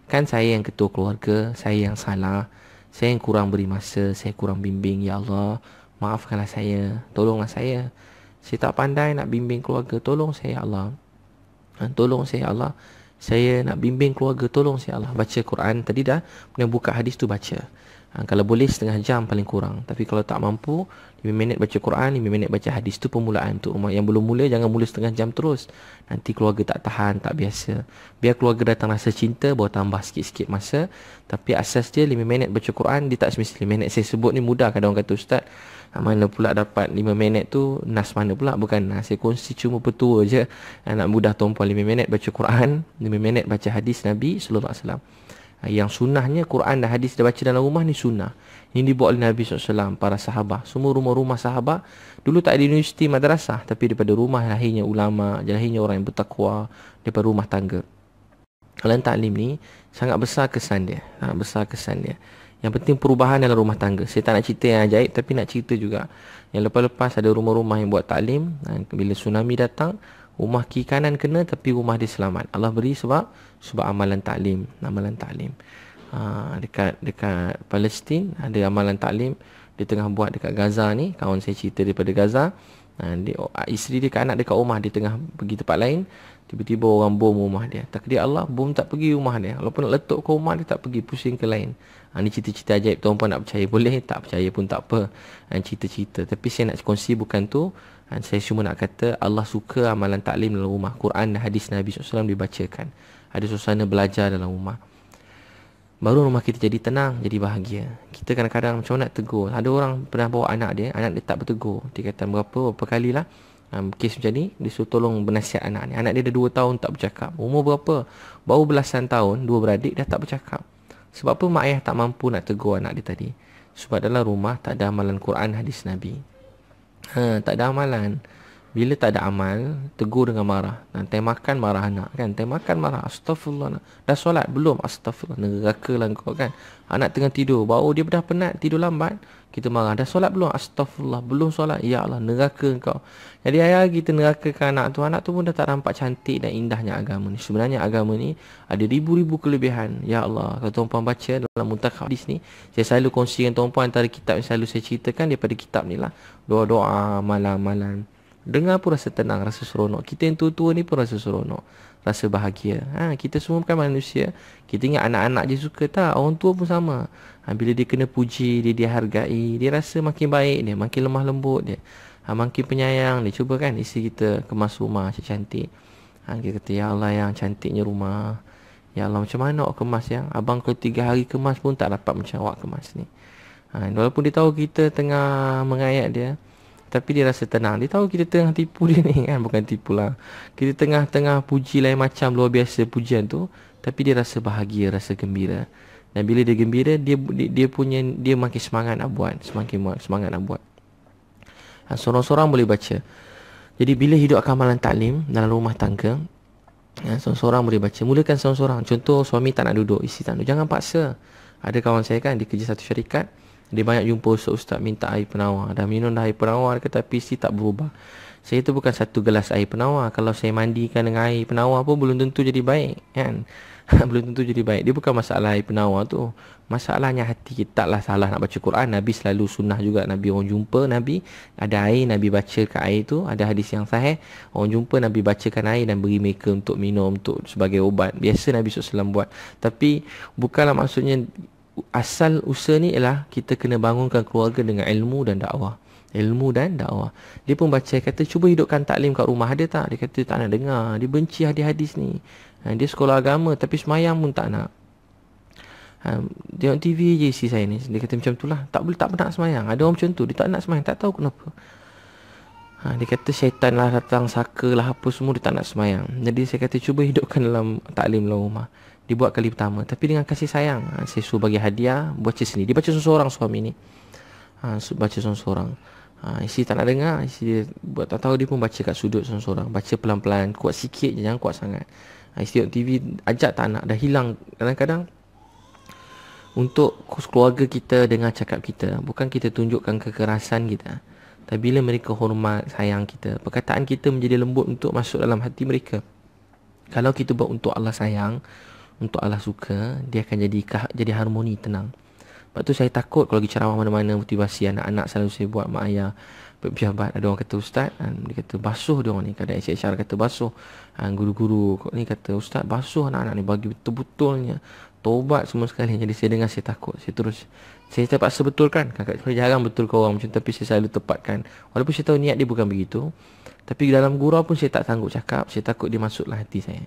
Kan saya yang ketua keluarga, saya yang salah, saya yang kurang beri masa, saya kurang bimbing. Ya Allah, maafkanlah saya, tolonglah saya. Saya tak pandai nak bimbing keluarga, tolong saya Allah. Tolong saya Allah. Saya nak bimbing keluarga, tolong saya Allah. Baca Quran tadi dah, kemudian buka hadis tu baca. Kalau boleh setengah jam paling kurang. Tapi kalau tak mampu, 5 minit baca Quran, 5 minit baca hadis. Tu permulaan untuk rumah. Yang belum mula, jangan mula setengah jam terus. Nanti keluarga tak tahan, tak biasa. Biar keluarga datang rasa cinta, baru tambah sikit-sikit masa. Tapi asas dia 5 minit baca Quran, dia tak semestinya 5 minit. Saya sebut ni mudah, kadang orang kata Ustaz, mana pula dapat 5 minit tu, nas mana pula? Bukan nas, saya kongsi cuma petua je. Nak mudah tuan-puan, 5 minit baca Quran, 5 minit baca hadis Nabi SAW. Yang sunnahnya Quran dan hadis dia baca dalam rumah ni sunnah. Ini dibuat oleh Nabi SAW, para sahabat. Semua rumah-rumah sahabat dulu tak ada universiti madrasah, tapi daripada rumah lahirnya ulama, lahirnya orang yang bertakwa, daripada rumah tangga. Amalan taklim ni sangat besar kesan dia. Yang penting perubahan dalam rumah tangga. Saya tak nak cerita yang ajaib, tapi nak cerita juga. Yang lepas-lepas ada rumah-rumah yang buat taklim. Bila tsunami datang, rumah kiri kanan kena, tapi rumah dia selamat. Allah beri sebab amalan taklim. Dekat Palestin ada amalan taklim. Dia tengah buat dekat Gaza ni. Kawan saya cerita daripada Gaza. Isteri dia kat anak dekat rumah, dia tengah pergi tempat lain. Tiba-tiba orang bom rumah dia. Takdir Allah, bom tak pergi rumah dia. Walaupun nak letup ke rumah dia, tak pergi, pusing ke lain. Ni cerita-cerita ajaib. Tuan-puan nak percaya boleh, tak percaya pun tak apa. Cerita-cerita. Tapi saya nak kongsi bukan tu. Saya cuma nak kata Allah suka amalan taklim dalam rumah. Quran dan hadis Nabi SAW dibacakan. Ada suasana belajar dalam rumah. Baru rumah kita jadi tenang, jadi bahagia. Kita kadang-kadang macam mana nak tegur. Ada orang pernah bawa anak dia tak bertegur. Dia kata berapa kali lah kes macam ni, dia suruh tolong bernasihat anak ni. Anak dia dah 2 tahun tak bercakap. Umur berapa? Baru belasan tahun, 2 beradik dah tak bercakap. Sebab apa mak ayah tak mampu nak tegur anak dia tadi? Sebab dalam rumah tak ada amalan Quran, hadis Nabi. Tak ada amalan. Bila tak ada amal, tegur dengan marah. Time makan marah anak kan. Time makan marah. Astagfirullah. Dah solat? Belum. Astagfirullah. Neraka lah kau kan. Anak tengah tidur. Baru dia dah penat. Tidur lambat. Kita marah. Dah solat belum? Astagfirullah. Belum solat. Ya Allah. Neraka kau. Jadi ayah kita nerakakan anak tu. Anak tu pun dah tak nampak cantik dan indahnya agama ni. Sebenarnya agama ni ada ribu-ribu kelebihan. Ya Allah. Kalau tuan-puan baca dalam muntakhab hadis ni, saya selalu kongsi dengan tuan-puan antara kitab yang selalu saya ceritakan daripada kitab ni lah. Doa-doa malam-malam. Dengar pun rasa tenang, rasa seronok. Kita yang tua-tua ni pun rasa seronok, rasa bahagia. Kita semua bukan manusia. Kita ingat anak-anak je suka. Tak, orang tua pun sama. Bila dia kena puji, dia dihargai, dia rasa makin baik dia, makin lemah lembut dia, makin penyayang dia. Cuba kan isteri kita kemas rumah cantik. Dia kata, ya Allah yang cantiknya rumah. Ya Allah, macam mana awak kemas yang? Abang kalau 3 hari kemas pun tak dapat macam awak kemas ni. Walaupun dia tahu kita tengah mengayat dia, tapi dia rasa tenang. Dia tahu kita tengah tipu dia ni kan. Bukan tipu lah. Kita tengah puji lain macam luar biasa pujian tu. Tapi dia rasa bahagia, rasa gembira. Dan bila dia gembira, dia makin semangat nak buat. Semakin semangat nak buat. Seorang-seorang boleh baca. Jadi bila hidup amalan taklim dalam rumah tangga, seorang-seorang boleh baca. Mulakan seorang-seorang. Contoh suami tak nak duduk, isteri tak nak duduk. Jangan paksa. Ada kawan saya kan, dia kerja satu syarikat. Dia banyak jumpa ustaz minta air penawar. Dah minum dah air penawar ke, tapi isteri tak berubah. Saya tu bukan satu gelas air penawar. Kalau saya mandikan dengan air penawar pun belum tentu jadi baik kan. Belum tentu jadi baik. Dia bukan masalah air penawar tu. Masalahnya hati kita. Taklah salah nak baca Quran. Nabi selalu sunnah juga. Nabi orang jumpa, Nabi ada air, Nabi baca kat air tu. Ada hadis yang sahih. Orang jumpa, Nabi bacakan air dan beri mereka untuk minum, untuk sebagai ubat. Biasa Nabi SAW buat. Tapi bukanlah maksudnya, asal usaha ni ialah kita kena bangunkan keluarga dengan ilmu dan dakwah. Ilmu dan dakwah. Dia pun baca, kata cuba hidupkan taklim kat rumah. Ada tak? Dia kata tak nak dengar. Dia benci hadis-hadis ni. Dia sekolah agama tapi semayang pun tak nak. Tengok TV je isi saya ni. Dia kata macam tu lah. Tak pernah semayang. Ada orang macam tu. Dia tak nak semayang. Tak tahu kenapa. Dia kata syaitan lah datang, saka lah apa semua, dia tak nak semayang. Jadi saya kata cuba hidupkan dalam taklim dalam rumah. Dibuat kali pertama, tapi dengan kasih sayang. Saya suruh bagi hadiah, baca sendiri. Dia baca seorang-seorang suami ni. Baca seorang-seorang. Isteri tak nak dengar. Isteri dia buat tak tahu, dia pun baca kat sudut seorang-seorang. Baca pelan-pelan, kuat sikit je, jangan kuat sangat. Isteri tengok TV, ajak tak nak, dah hilang. Kadang-kadang untuk keluarga kita dengar cakap kita, bukan kita tunjukkan kekerasan kita, tapi bila mereka hormat, sayang kita, perkataan kita menjadi lembut untuk masuk dalam hati mereka. Kalau kita buat untuk Allah sayang, untuk Allah suka, dia akan jadi harmoni, tenang. Lepas tu saya takut kalau pergi ceramah mana-mana, motivasi anak-anak selalu saya buat, mak ayah, pejabat. Ada orang kata ustaz, dia kata basuh dia orang ni. Kadang HR kata basuh. Guru-guru ni kata ustaz basuh anak-anak ni, bagi betul-betulnya taubat semua sekali. Jadi saya dengar, saya takut. Saya terpaksa betulkan. Kadang-kadang jarang betul ke orang macam, tapi saya selalu tepatkan. Walaupun saya tahu niat dia bukan begitu, tapi dalam gurau pun saya tak sanggup cakap. Saya takut dia masuklah hati saya.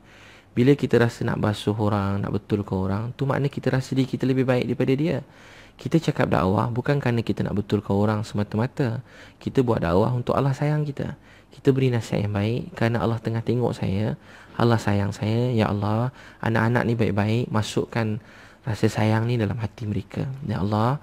Bila kita rasa nak basuh orang, nak betul ke orang, tu makna kita rasa diri kita lebih baik daripada dia. Kita cakap dakwah bukan kerana kita nak betul ke orang semata-mata. Kita buat dakwah untuk Allah sayang kita. Kita beri nasihat yang baik kerana Allah tengah tengok saya. Allah sayang saya. Ya Allah, anak-anak ni baik-baik. Masukkan rasa sayang ni dalam hati mereka. Ya Allah,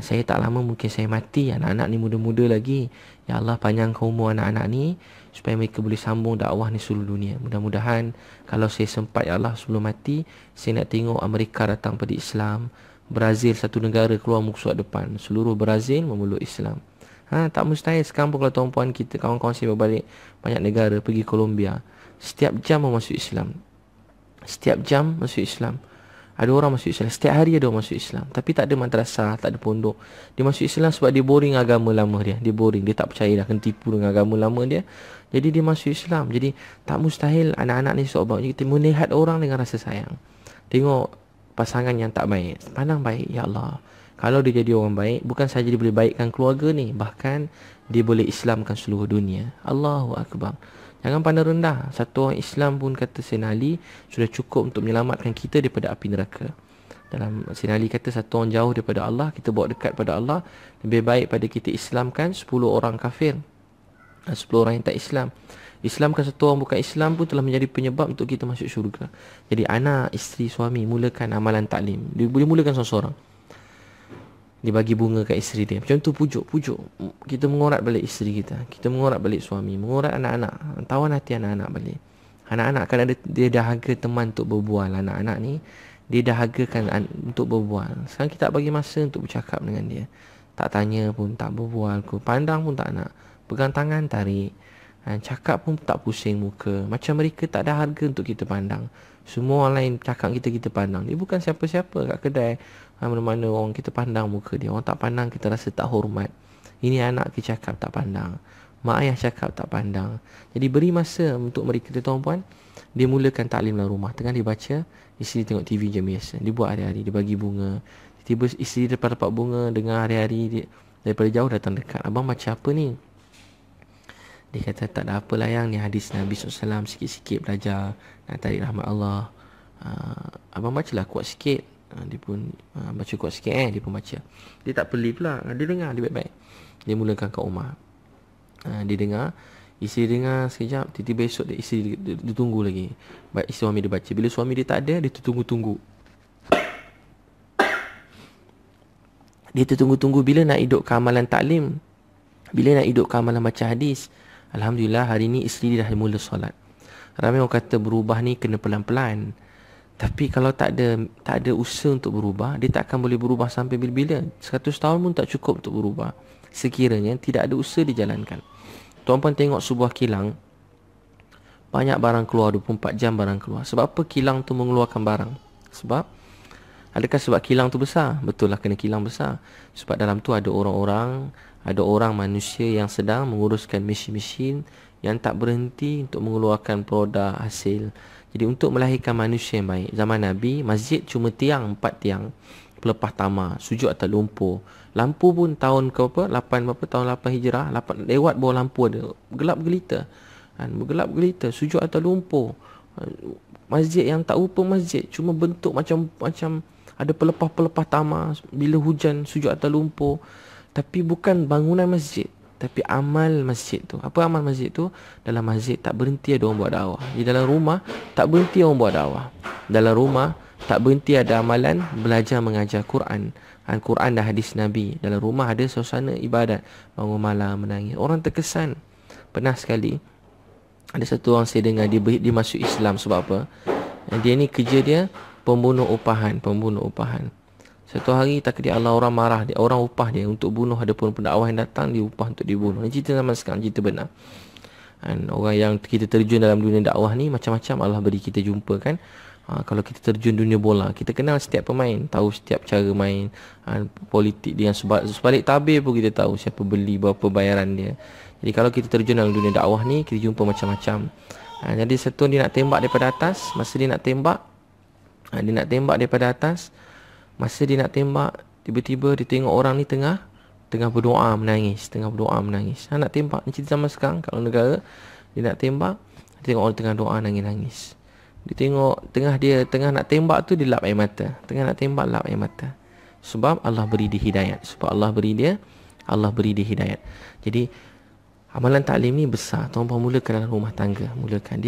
saya tak lama mungkin saya mati. Anak-anak ni muda-muda lagi. Ya Allah, panjangkan umur anak-anak ni supaya mereka boleh sambung dakwah ni seluruh dunia. Mudah-mudahan kalau saya sempat, ya Allah, sebelum mati, saya nak tengok Amerika datang pada Islam, Brazil satu negara keluar muka surat depan, seluruh Brazil memeluk Islam. Tak mustahil. Sekarang pun kalau tuan-puan kita, kawan-kawan saya berbalik banyak negara, pergi Colombia, setiap jam masuk Islam. Setiap jam masuk Islam. Ada orang masuk Islam. Setiap hari ada orang masuk Islam. Tapi tak ada madrasah, tak ada pondok. Dia masuk Islam sebab dia boring agama lama dia. Dia boring. Dia tak percaya dah, kena tipu dengan agama lama dia. Jadi dia masuk Islam. Jadi tak mustahil anak-anak ni sobat. Kita melihat orang dengan rasa sayang. Tengok pasangan yang tak baik, pandang baik. Ya Allah, kalau dia jadi orang baik, bukan saja dia boleh baikkan keluarga ni, bahkan dia boleh Islamkan seluruh dunia. Allahu Akbar. Jangan pandang rendah. Satu orang Islam pun, kata Sayyidina Ali, sudah cukup untuk menyelamatkan kita daripada api neraka. Dalam Sayyidina Ali kata, satu orang jauh daripada Allah, kita bawa dekat pada Allah, lebih baik pada kita Islamkan 10 orang kafir, 10 orang yang tak Islam. Islamkan satu orang bukan Islam pun telah menjadi penyebab untuk kita masuk syurga. Jadi anak, isteri, suami, mulakan amalan taklim. Dia boleh mulakan seorang-seorang. Dia bagi bunga kat isteri dia. Macam tu pujuk. Kita mengorat balik isteri kita. Kita mengorat balik suami. Mengorat anak-anak. Tawan hati anak-anak balik. Anak-anak kan dia dahaga teman untuk berbual. Anak-anak ni, dia dahagakan untuk berbual. Sekarang kita tak bagi masa untuk bercakap dengan dia. Tak tanya pun, tak berbual pun. Pandang pun tak nak. Pegang tangan, tarik. Cakap pun tak pusing muka. Macam mereka tak ada harga untuk kita pandang. Semua orang lain cakap kita pandang. Dia bukan siapa-siapa kat kedai. Mana-mana orang kita pandang muka dia. Orang tak pandang kita rasa tak hormat. Ini anak kita cakap tak pandang. Mak ayah cakap tak pandang. Jadi beri masa untuk mereka, tuan-puan. Dia mulakan taklim dalam rumah. Tengah dia baca, isteri tengok TV je biasa. Dia buat hari-hari, dia bagi bunga. Tiba isteri dapat bunga, dengar hari-hari dia, daripada jauh datang dekat. Abang baca apa ni? Dia kata tak ada apa lah yang ni hadis Nabi SAW. Sikit-sikit belajar nak tarik rahmat Allah. Abang bacalah kuat sikit. Dia pun baca kuat sikit dia pun baca. Dia tak pelik pula. Dia dengar, dia baik-baik. Dia mulakan kat rumah. Dia dengar. Isteri dengar sekejap. Tiba-tiba esok isteri dia tunggu lagi. Baik, suami dia baca. Bila suami dia tak ada, dia tertunggu-tunggu. Dia tertunggu-tunggu bila nak hidupkan amalan taklim. Bila nak hidupkan amalan baca hadis. Alhamdulillah hari ni isteri dia dah mula solat. Ramai orang kata berubah ni kena pelan-pelan. Tapi kalau tak ada usaha untuk berubah, dia tak akan boleh berubah sampai bila-bila. 100 tahun pun tak cukup untuk berubah. Sekiranya tidak ada usaha dijalankan. Tuan-puan tengok sebuah kilang, banyak barang keluar, 24 jam barang keluar. Sebab apa kilang tu mengeluarkan barang? Adakah sebab kilang tu besar? Betul lah kena kilang besar. Sebab dalam tu ada orang manusia yang sedang menguruskan mesin-mesin yang tak berhenti untuk mengeluarkan produk hasil. Jadi untuk melahirkan manusia yang baik, zaman Nabi, masjid cuma 4 tiang. Pelepah tamar, sujud atas lumpur. Lampu pun tahun tahun 8 Hijrah, lewat bawah lampu ada. Gelap gelita. Bergelap gelita, sujud atas lumpur. Masjid yang tak rupa masjid, cuma bentuk macam ada pelepah-pelepah tamar. Bila hujan, sujud atas lumpur. Tapi bukan bangunan masjid, tapi amal masjid tu. Apa amal masjid tu? Dalam masjid tak berhenti ada orang buat dakwah. Di dalam rumah tak berhenti orang buat dakwah. Dalam rumah tak berhenti ada amalan belajar mengajar Quran. Quran dan hadis Nabi. Dalam rumah ada suasana ibadat. Bangun malam menangis. Orang terkesan. Pernah sekali ada satu orang saya dengar dia masuk Islam sebab apa? Dia ni kerja dia pembunuh upahan. Satu hari takdir Allah orang marah dia, orang upah dia untuk bunuh, ada pun pendakwah yang datang dia upah untuk dibunuh. Ini cerita zaman sekarang, cerita benar. Orang yang kita terjun dalam dunia dakwah ni macam-macam Allah beri kita jumpa kan. Kalau kita terjun dunia bola, kita kenal setiap pemain, tahu setiap cara main. Politik dia yang sebalik tabir pun kita tahu siapa beli, berapa bayaran dia. Jadi kalau kita terjun dalam dunia dakwah ni, kita jumpa macam-macam. Jadi satu dia nak tembak daripada atas. Masa dia nak tembak, daripada atas. Masa dia nak tembak, tiba-tiba dia tengok orang ni tengah berdoa menangis. Nak tembak, ni cerita zaman sekarang. Kalau negara dia nak tembak, dia tengok orang tengah doa nangis. Dia tengok tengah nak tembak tu, dia lap air mata. Tengah nak tembak, lap air mata. Sebab Allah beri dia hidayat. Allah beri dia hidayat. Jadi amalan taklim ni besar. Tuan-tuan mulakan dalam rumah tangga. Mulakan.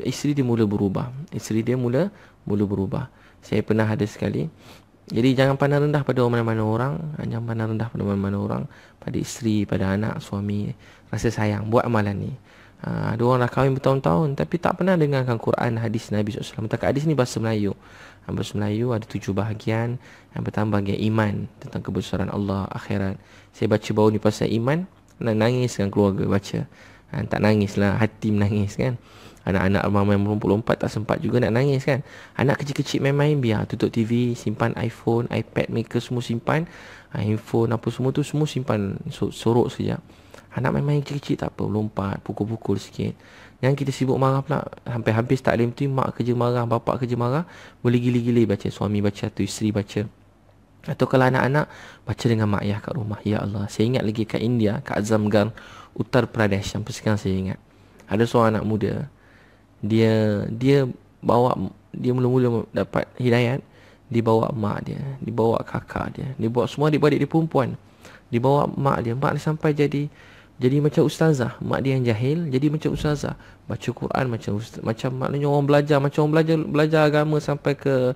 Isteri dia mula berubah. Mula berubah. Saya pernah ada sekali. Jadi jangan pandang rendah pada mana-mana orang. Jangan pandang rendah pada mana-mana orang. Pada isteri, pada anak, suami. Rasa sayang. Buat amalan ni. Ada orang dah kahwin bertahun-tahun tapi tak pernah dengarkan Quran, hadis Nabi SAW. Maka hadis ni bahasa Melayu. Bahasa Melayu ada 7 bahagian. Yang pertama bahagian iman. Tentang kebesaran Allah, akhirat. Saya baca baru ni pasal iman. Nak nangis kan keluarga baca. Tak nangis lah, hati menangis kan. Anak-anak ramai melompat-lompat tak sempat juga nak nangis kan. Anak kecil-kecil main-main, biar tutup TV, simpan iPhone, iPad mereka semua simpan. Handphone apa semua tu semua simpan, sorok sekejap. Anak main-main kecil-kecil tak apa, lompat, pukul-pukul sikit. Yang kita sibuk marah pula, sampai habis taklim tu, mak kerja marah, bapak kerja marah, boleh gili-gili baca, suami baca tu, isteri baca. Atau kalau anak-anak baca dengan mak ayah kat rumah. Ya Allah, saya ingat lagi kat India, kat Azamgarh, Uttar Pradesh, sampai sekarang saya ingat. Ada seorang anak muda, dia mula-mula dapat hidayat. Dia bawa mak dia, dia bawa kakak dia, dia bawa semua adik-beradik dia perempuan. Dia bawa mak dia sampai jadi Jadi macam ustazah, mak dia yang jahil, jadi macam ustazah. Baca Quran macam maknanya orang belajar, macam orang belajar agama sampai ke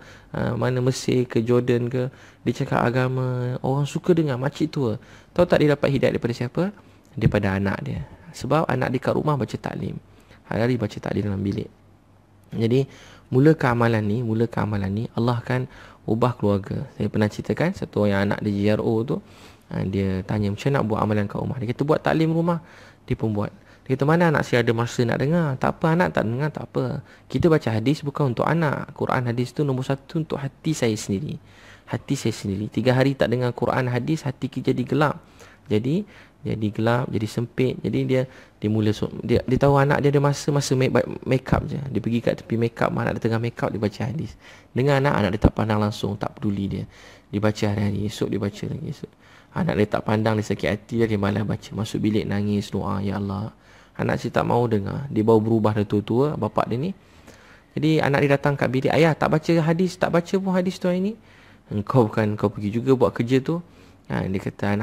mana Mesir ke Jordan ke. Dia cakap agama, orang suka dengar makcik tua. Tahu tak dia dapat hidayah daripada siapa? Daripada anak dia. Sebab anak dia kat rumah baca taklim. Hari-hari baca taklim dalam bilik. Jadi mula amalan ni Allah akan ubah keluarga. Saya pernah ceritakan satu orang anak dia JRO tu, dia tanya macam nak buat amalan kat rumah. Dia kata buat taklim rumah. Dia pun buat. Dia kata mana anak saya ada masa nak dengar. Tak apa, anak tak dengar, tak apa. Kita baca hadis bukan untuk anak. Quran hadis tu nombor satu untuk hati saya sendiri. Hati saya sendiri. 3 hari tak dengar Quran hadis, hati kita jadi gelap. Jadi gelap, jadi sempit. Jadi dia mula dia tahu anak dia ada masa make up je. Dia pergi kat tepi make up, anak dia tengah make up, dia baca hadis. Dengan anak dia tak pandang langsung, tak peduli dia. Dia baca hari-hari, esok dia baca lagi esok. Anak dia tak pandang, dia sakit hati dia malas baca. Masuk bilik nangis, doa, ya Allah. Anak saya tak mau dengar. Dia baru berubah dah tua-tua, bapak dia ni. Jadi anak dia datang kat bilik, ayah tak baca hadis, tak baca pun hadis tu hari ni. Engkau pergi juga buat kerja tu. Anak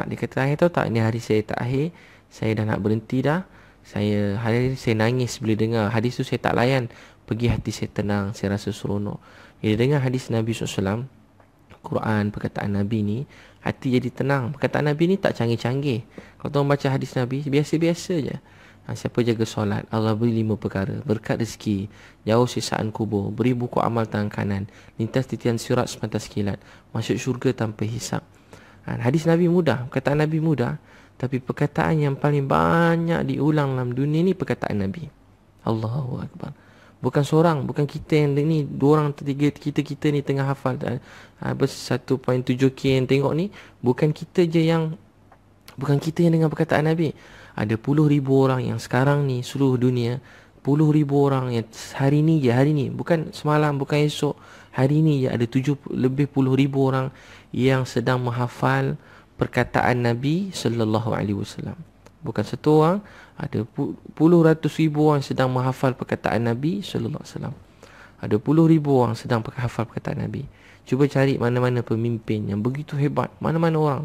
dia kata, ayah tahu tak, ni hari saya terakhir. Saya dah nak berhenti dah. Hari ni saya nangis bila dengar hadis tu, saya tak layan. Pergi hati saya tenang, saya rasa seronok. Bila dengar hadis Nabi SAW, Quran, perkataan Nabi ni, hati jadi tenang. Perkataan Nabi ni tak canggih-canggih. Kalau tuan baca hadis Nabi, biasa-biasa je. Siapa jaga solat, Allah beri 5 perkara. Berkat rezeki, jauh sisaan kubur, beri buku amal tangan kanan, lintas titian sirat semata kilat, masuk syurga tanpa hisap. Hadis Nabi mudah, perkataan Nabi mudah, tapi perkataan yang paling banyak diulang dalam dunia ni perkataan Nabi. Allahu Akbar. Bukan seorang, bukan kita yang ni, 2 orang, 3, kita ni tengah hafal 1.7k yang tengok ni, bukan kita yang dengar perkataan Nabi. Ada puluh ribu orang yang sekarang ni seluruh dunia, puluh ribu orang yang hari ni, bukan semalam, bukan esok, hari ni je ada lebih puluh ribu orang yang sedang menghafal perkataan Nabi sallallahu alaihi wasallam. Bukan satu orang, ada puluh ratus ribu orang sedang menghafal perkataan Nabi sallallahu alaihi wasallam. Ada puluh ribu orang sedang menghafal perkataan Nabi. Cuba cari mana-mana pemimpin yang begitu hebat, mana-mana orang.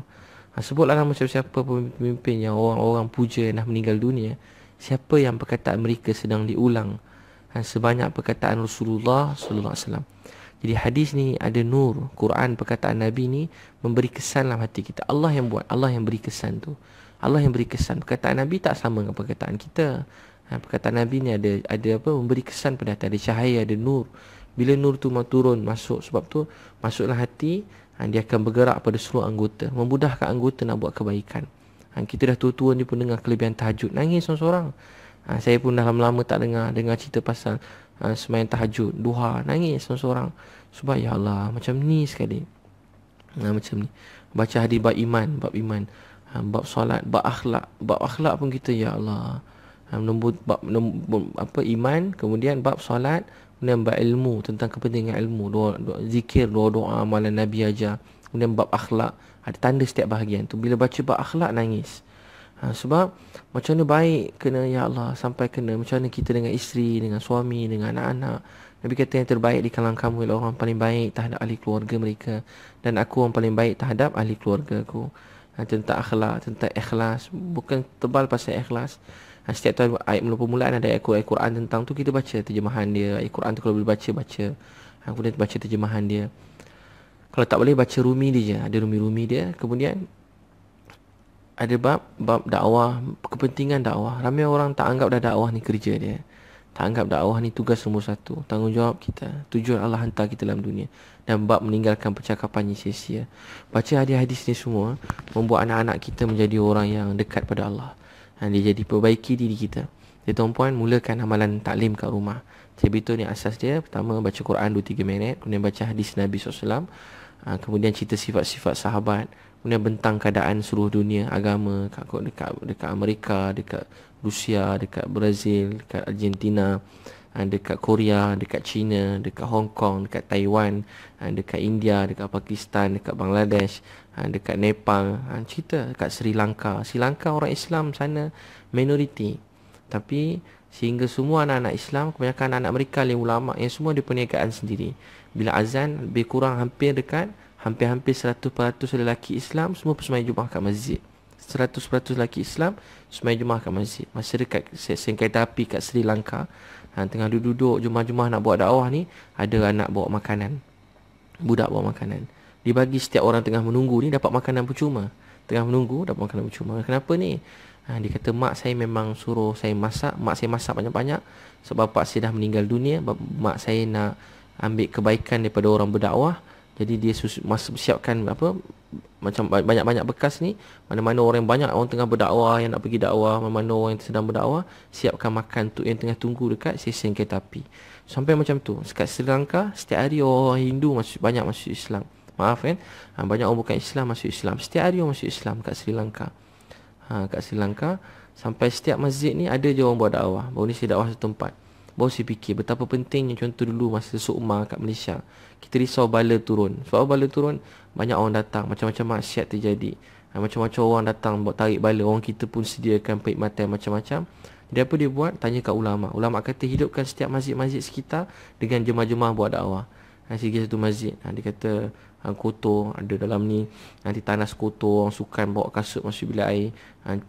Sebutlah nama siapa pemimpin yang orang-orang puja yang dah meninggal dunia. Siapa yang perkataan mereka sedang diulang sebanyak perkataan Rasulullah sallallahu alaihi wasallam. Jadi hadis ni ada nur. Quran, perkataan Nabi ni memberi kesan dalam hati kita. Allah yang buat, Allah yang beri kesan tu. Allah yang beri kesan. Perkataan Nabi tak sama dengan perkataan kita. Perkataan Nabi ni ada memberi kesan pada hati. Ada cahaya, ada nur. Bila nur tu turun, masuk. Sebab tu masuklah hati, dia akan bergerak pada seluruh anggota, memudahkan anggota nak buat kebaikan. Kita dah tua-tua ni pun dengar kelebihan tahajud, nangis seorang-seorang. Saya pun dah lama tak dengar cerita pasal sembahyang tahajud, duha, nangis seorang-seorang. Sebab ya Allah, macam ni sekali. Macam ni. Baca hadis bab iman, bab solat, bab akhlak pun kita ya Allah. Nombor iman, kemudian bab solat, kemudian bab ilmu, tentang kepentingan ilmu, zikir, doa amalan Nabi ajar. Kemudian bab akhlak, ada tanda setiap bahagian tu. Bila baca bab akhlak, nangis. Sebab macam mana baik kena ya Allah, sampai kena macam mana kita dengan isteri, dengan suami, dengan anak-anak. Nabi kata yang terbaik di kalangan kamu ialah orang paling baik terhadap ahli keluarga mereka, dan aku orang paling baik terhadap ahli keluarga aku. Tentang akhlak, tentang ikhlas, bukan tebal pasal ikhlas. Setiap tahun ayat permulaan ada ayat Quran tentang tu, kita baca terjemahan dia. Ayat Quran tu kalau boleh baca, kemudian baca terjemahan dia. Kalau tak boleh, baca rumi dia je, ada rumi dia. Kemudian ada bab dakwah, kepentingan dakwah. Ramai orang tak anggap dah dakwah ni kerja dia, tak anggap dakwah ni tugas nombor 1, tanggungjawab kita, tujuan Allah hantar kita dalam dunia. Dan bab meninggalkan percakapan yang sia-sia. Baca hadis-hadis ni semua membuat anak-anak kita menjadi orang yang dekat pada Allah. Dia jadi perbaiki diri kita. Jadi tuan-puan, mulakan amalan taklim kat rumah. Betul ni asas dia. Pertama, baca Quran 2-3 minit. Kemudian baca hadis Nabi SAW. Kemudian cerita sifat-sifat sahabat. Kemudian bentang keadaan seluruh dunia agama, dekat Amerika, dekat Rusia, dekat Brazil, dekat Argentina, dekat Korea, dekat China, dekat Hong Kong, dekat Taiwan, dekat India, dekat Pakistan, dekat Bangladesh, dekat Nepal, cerita dekat Sri Lanka. Sri Lanka orang Islam sana minoriti, tapi sehingga semua anak-anak Islam, kebanyakan anak mereka yang ulama, yang semua ada perniagaan sendiri. Bila azan lebih kurang hampir 100% lelaki Islam semua persembahyang Jumaat kat masjid. 100% lelaki Islam sembahyang Jumaat kat masjid. Masa dekat stesen kereta api kat Sri Lanka, tengah duduk Jumaat-Jumaat nak buat dakwah ni, ada anak bawa makanan, budak bawa makanan. Dibagi setiap orang tengah menunggu ni dapat makanan percuma. Tengah menunggu dapat makanan percuma. Kenapa ni? Dia kata mak saya memang suruh saya masak. Mak saya masak banyak-banyak sebab bapak saya dah meninggal dunia. Mak saya nak ambil kebaikan daripada orang berdakwah. Jadi dia siapkan macam banyak-banyak bekas ni. Mana-mana orang yang banyak, orang tengah berdakwah, yang nak pergi dakwah, mana-mana orang yang sedang berdakwah, siapkan makan untuk yang tengah tunggu dekat stesen kereta api. Sampai macam tu. Dekat Sri Lanka, setiap hari orang Hindu banyak masuk Islam. Maaf kan, banyak orang bukan Islam masuk Islam. Setiap hari orang masuk Islam kat Sri Lanka. Kat Sri Lanka, sampai setiap masjid ni ada je orang buat dakwah. Baru ni saya dakwah satu tempat, baru saya fikir betapa pentingnya. Contoh dulu masa Sukma kat Malaysia, kita risau bala turun. Sebab bala turun, banyak orang datang, macam-macam maksiat terjadi, macam-macam orang datang buat tarik bala. Orang kita pun sediakan perkhidmatan macam-macam. Jadi apa dia buat? Tanya kat ulama. Ulama kata hidupkan setiap masjid-masjid sekitar dengan jemaah-jemaah buat dakwah. Segi satu masjid, dia kata kotor ada dalam ni, nanti tanas kotor, orang sukan bawa kasut masuk bilik air,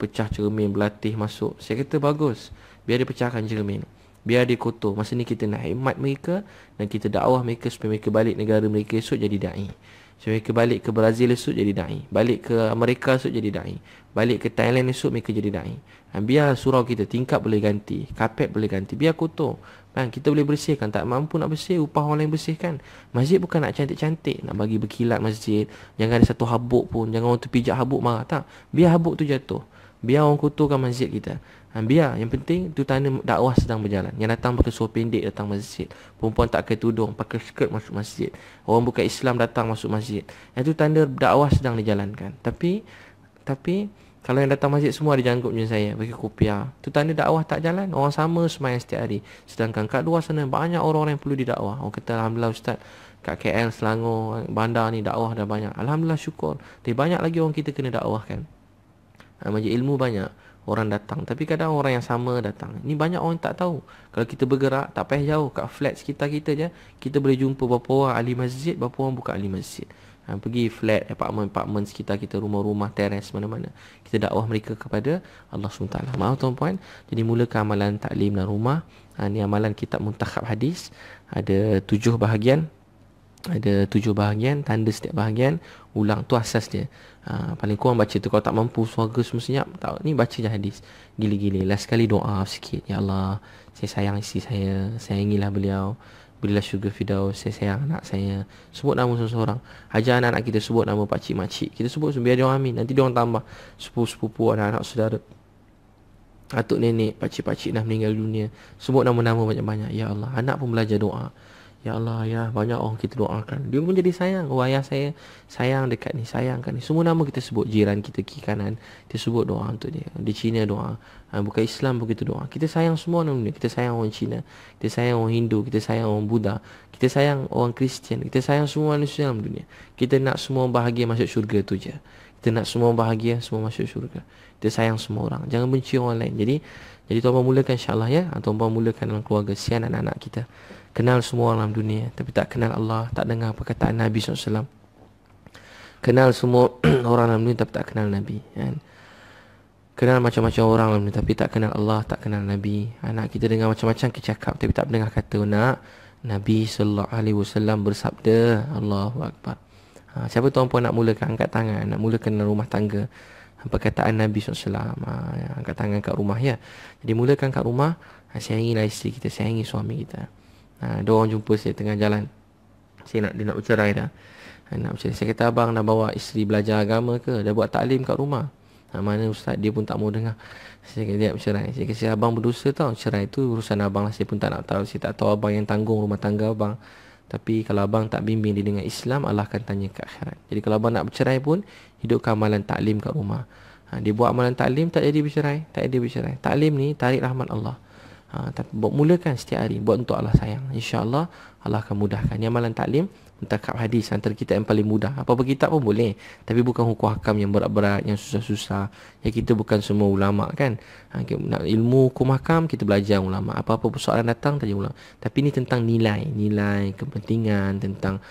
pecah cermin, berlatih masuk. Saya kata bagus, biar dia pecahkan cermin, biar dia kotor. Masa ni kita nak khidmat mereka dan kita dakwah mereka supaya mereka balik negara mereka esok jadi da'i. Supaya mereka balik ke Brazil esok jadi da'i, balik ke Amerika esok jadi da'i, balik ke Thailand esok mereka jadi da'i. Biar surau kita, tingkap boleh ganti, kapet boleh ganti, biar kotor. Kita boleh bersihkan, tak mampu nak bersih, upah orang lain bersihkan. Masjid bukan nak cantik-cantik, nak bagi berkilat masjid. Jangan ada satu habuk pun, jangan orang tu pijak habuk marah, tak. Biar habuk tu jatuh, biar orang kotorkan masjid kita. Biar, yang penting tu tanda dakwah sedang berjalan. Yang datang pakai seluar pendek datang masjid, perempuan tak pakai tudung, pakai skirt masuk masjid, orang bukan Islam datang masuk masjid, itu tanda dakwah sedang dijalankan. Tapi kalau yang datang masjid semua ada janggut macam saya, pakai kopiah, tu tanda dakwah tak jalan. Orang sama sembahyang setiap hari. Sedangkan kat luar sana banyak orang-orang yang perlu didakwah. Orang kata alhamdulillah ustaz, kat KL, Selangor, bandar ni dakwah dah banyak. Alhamdulillah, syukur. Tapi banyak lagi orang kita kena dakwahkan. Majlis ilmu banyak orang datang, tapi kadang orang yang sama datang. Ni banyak orang tak tahu. Kalau kita bergerak, tak payah jauh, kat flat sekitar kita je, kita boleh jumpa berapa orang ahli masjid, berapa orang bukan ahli masjid. Pergi flat, apartmen sekitar kita, rumah-rumah, teres, mana-mana, kita dakwah mereka kepada Allah SWT. Maaf tuan-puan, jadi mulakan amalan taklim dan rumah. Ni amalan kitab Muntakhab Hadis. Ada 7 bahagian. Tanda setiap bahagian, ulang, tu asas dia. Paling kurang baca tu. Kalau tak mampu, suara semua senyap, tak, ni baca je hadis. Gila-gila, last sekali doa sikit. Ya Allah, saya sayang isteri saya, sayangilah beliau, berilah syurga firdaus, saya sayang anak saya. Sebut nama seseorang. Ajar anak-anak kita sebut nama pakcik makcik, kita sebut biar dia orang amin. Nanti dia orang tambah sepupu-sepupu, anak-anak saudara, atuk nenek, pakcik-pakcik dah meninggal dunia. Sebut nama-nama banyak-banyak. Ya Allah, anak pun belajar doa. Ya Allah, ya, banyak orang kita doakan, dia pun jadi sayang. Oh, ayah saya sayang dekat ni, sayang kat ni. Semua nama kita sebut. Jiran kita kiri kanan, kita sebut doa untuk dia. Di Cina doa, bukan Islam pun kita doa. Kita sayang semua nama ni. Kita sayang orang Cina, kita sayang orang Hindu, kita sayang orang Buddha, kita sayang orang Kristian, kita sayang semua manusia dalam dunia. Kita nak semua bahagia masuk syurga tu je. Kita nak semua bahagia, semua masuk syurga. Kita sayang semua orang, jangan benci orang lain. Jadi tuan-tuan mulakan insya-Allah ya. Tuan-tuan mulakan dalam keluarga, sian anak-anak kita. Kenal semua orang dalam dunia, tapi tak kenal Allah, tak dengar perkataan Nabi SAW. Kenal semua orang dalam dunia, tapi tak kenal Nabi, kan? Kenal macam-macam orang dalam dunia, tapi tak kenal Allah, tak kenal Nabi. Anak kita dengar macam-macam cakap, tapi tak dengar kata Nabi SAW bersabda. Allahu Akbar. Siapa tuan-puan nak mulakan, angkat tangan. Nak mulakan dalam rumah tangga, perkataan Nabi SAW. Angkat tangan kat rumah ya. Jadi mulakan kat rumah. Sayangilah isteri kita, sayangi suami kita. Ada orang jumpa saya tengah jalan, dia nak bercerai dah. Saya kata, abang dah bawa isteri belajar agama ke? Dah buat taklim kat rumah? Mana ustaz, dia pun tak mau dengar. Saya kata dia nak bercerai. Saya kata, abang berdosa tau, cerai tu urusan abang lah, saya pun tak nak tahu. Saya tak tahu abang yang tanggung rumah tangga abang. Tapi kalau abang tak bimbing dia dengan Islam, Allah akan tanya ke akhirat. Jadi kalau abang nak bercerai pun, hidupkan amalan taklim kat rumah. Dia buat amalan taklim, tak jadi bercerai. Taklim ni tarik rahmat Allah. Tapi mulakan setiap hari, buat untuk Allah sayang. InsyaAllah Allah akan mudahkan. Ni amalan taklim Muntakab hadis antara kitab yang paling mudah. Apa-apa kitab pun boleh, tapi bukan hukum hakam yang berat-berat, yang susah-susah. Ya, kita bukan semua ulama kan. Nak ilmu hukum hakam kita belajar ulama. Apa-apa persoalan datang tanya ulama. Tapi ni tentang nilai kepentingan, tentang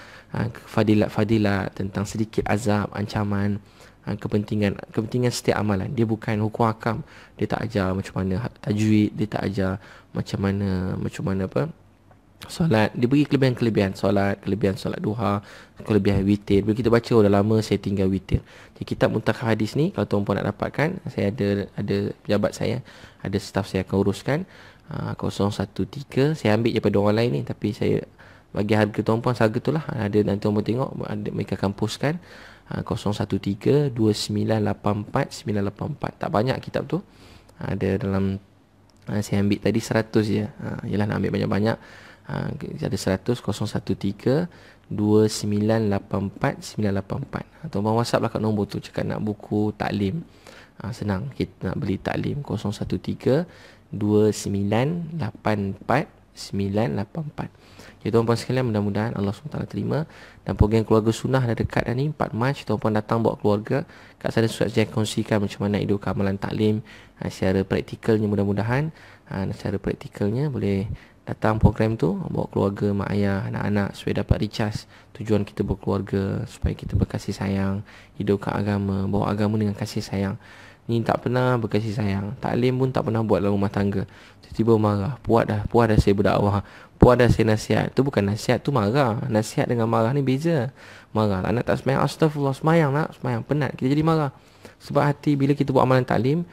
fadilat-fadilat, tentang sedikit azab, ancaman, kepentingan setiap amalan. Dia bukan hukum hakam. Dia tak ajar macam mana tajwid, dia tak ajar macam mana apa solat. Dia bagi kelebihan solat, kelebihan solat duha, kelebihan witir. Bila kita baca, dah lama saya tinggal witir. Jadi kitab Muntakhab Hadis ni, kalau tuan-puan nak dapatkan, saya ada pejabat saya, ada staff saya akan uruskan. 013, saya ambil daripada orang lain ni, tapi saya bagi harga tuan-puan seharga tu lah. Ada nanti tuan-puan tengok, mereka akan postkan. 013 2984 984. Tak banyak kitab tu. Ada dalam saya ambil tadi 100 je. Yalah, nak ambil banyak-banyak. Ada 100 013 2984 984. Atau WhatsApp lah kat nombor tu, cakap nak buku taklim. Senang, kita nak beli taklim. 013 2984 984. Jadi tuan-puan sekalian, mudah-mudahan Allah SWT terima. Dan program keluarga sunnah dah dekat dah ni, 4 Mac. Tuan-puan datang bawa keluarga. Kat sana saya kongsikan macam mana hidup amalan taklim secara praktikalnya. Mudah-mudahan secara praktikalnya boleh datang program tu, bawa keluarga, mak ayah, anak-anak, supaya dapat recharge. Tujuan kita berkeluarga supaya kita berkasih sayang, hidupkan agama, bawa agama dengan kasih sayang. Ni tak pernah berkasih sayang. Taklim pun tak pernah buat dalam rumah tangga. Tiba-tiba marah. Puas dah saya berdakwah. Puas dah saya nasihat. Tu bukan nasihat, tu marah. Nasihat dengan marah ni beza. Marah, anak tak semayang, astagfirullah, semayang nak, semayang, penat, kita jadi marah. Sebab hati, bila kita buat amalan taklim,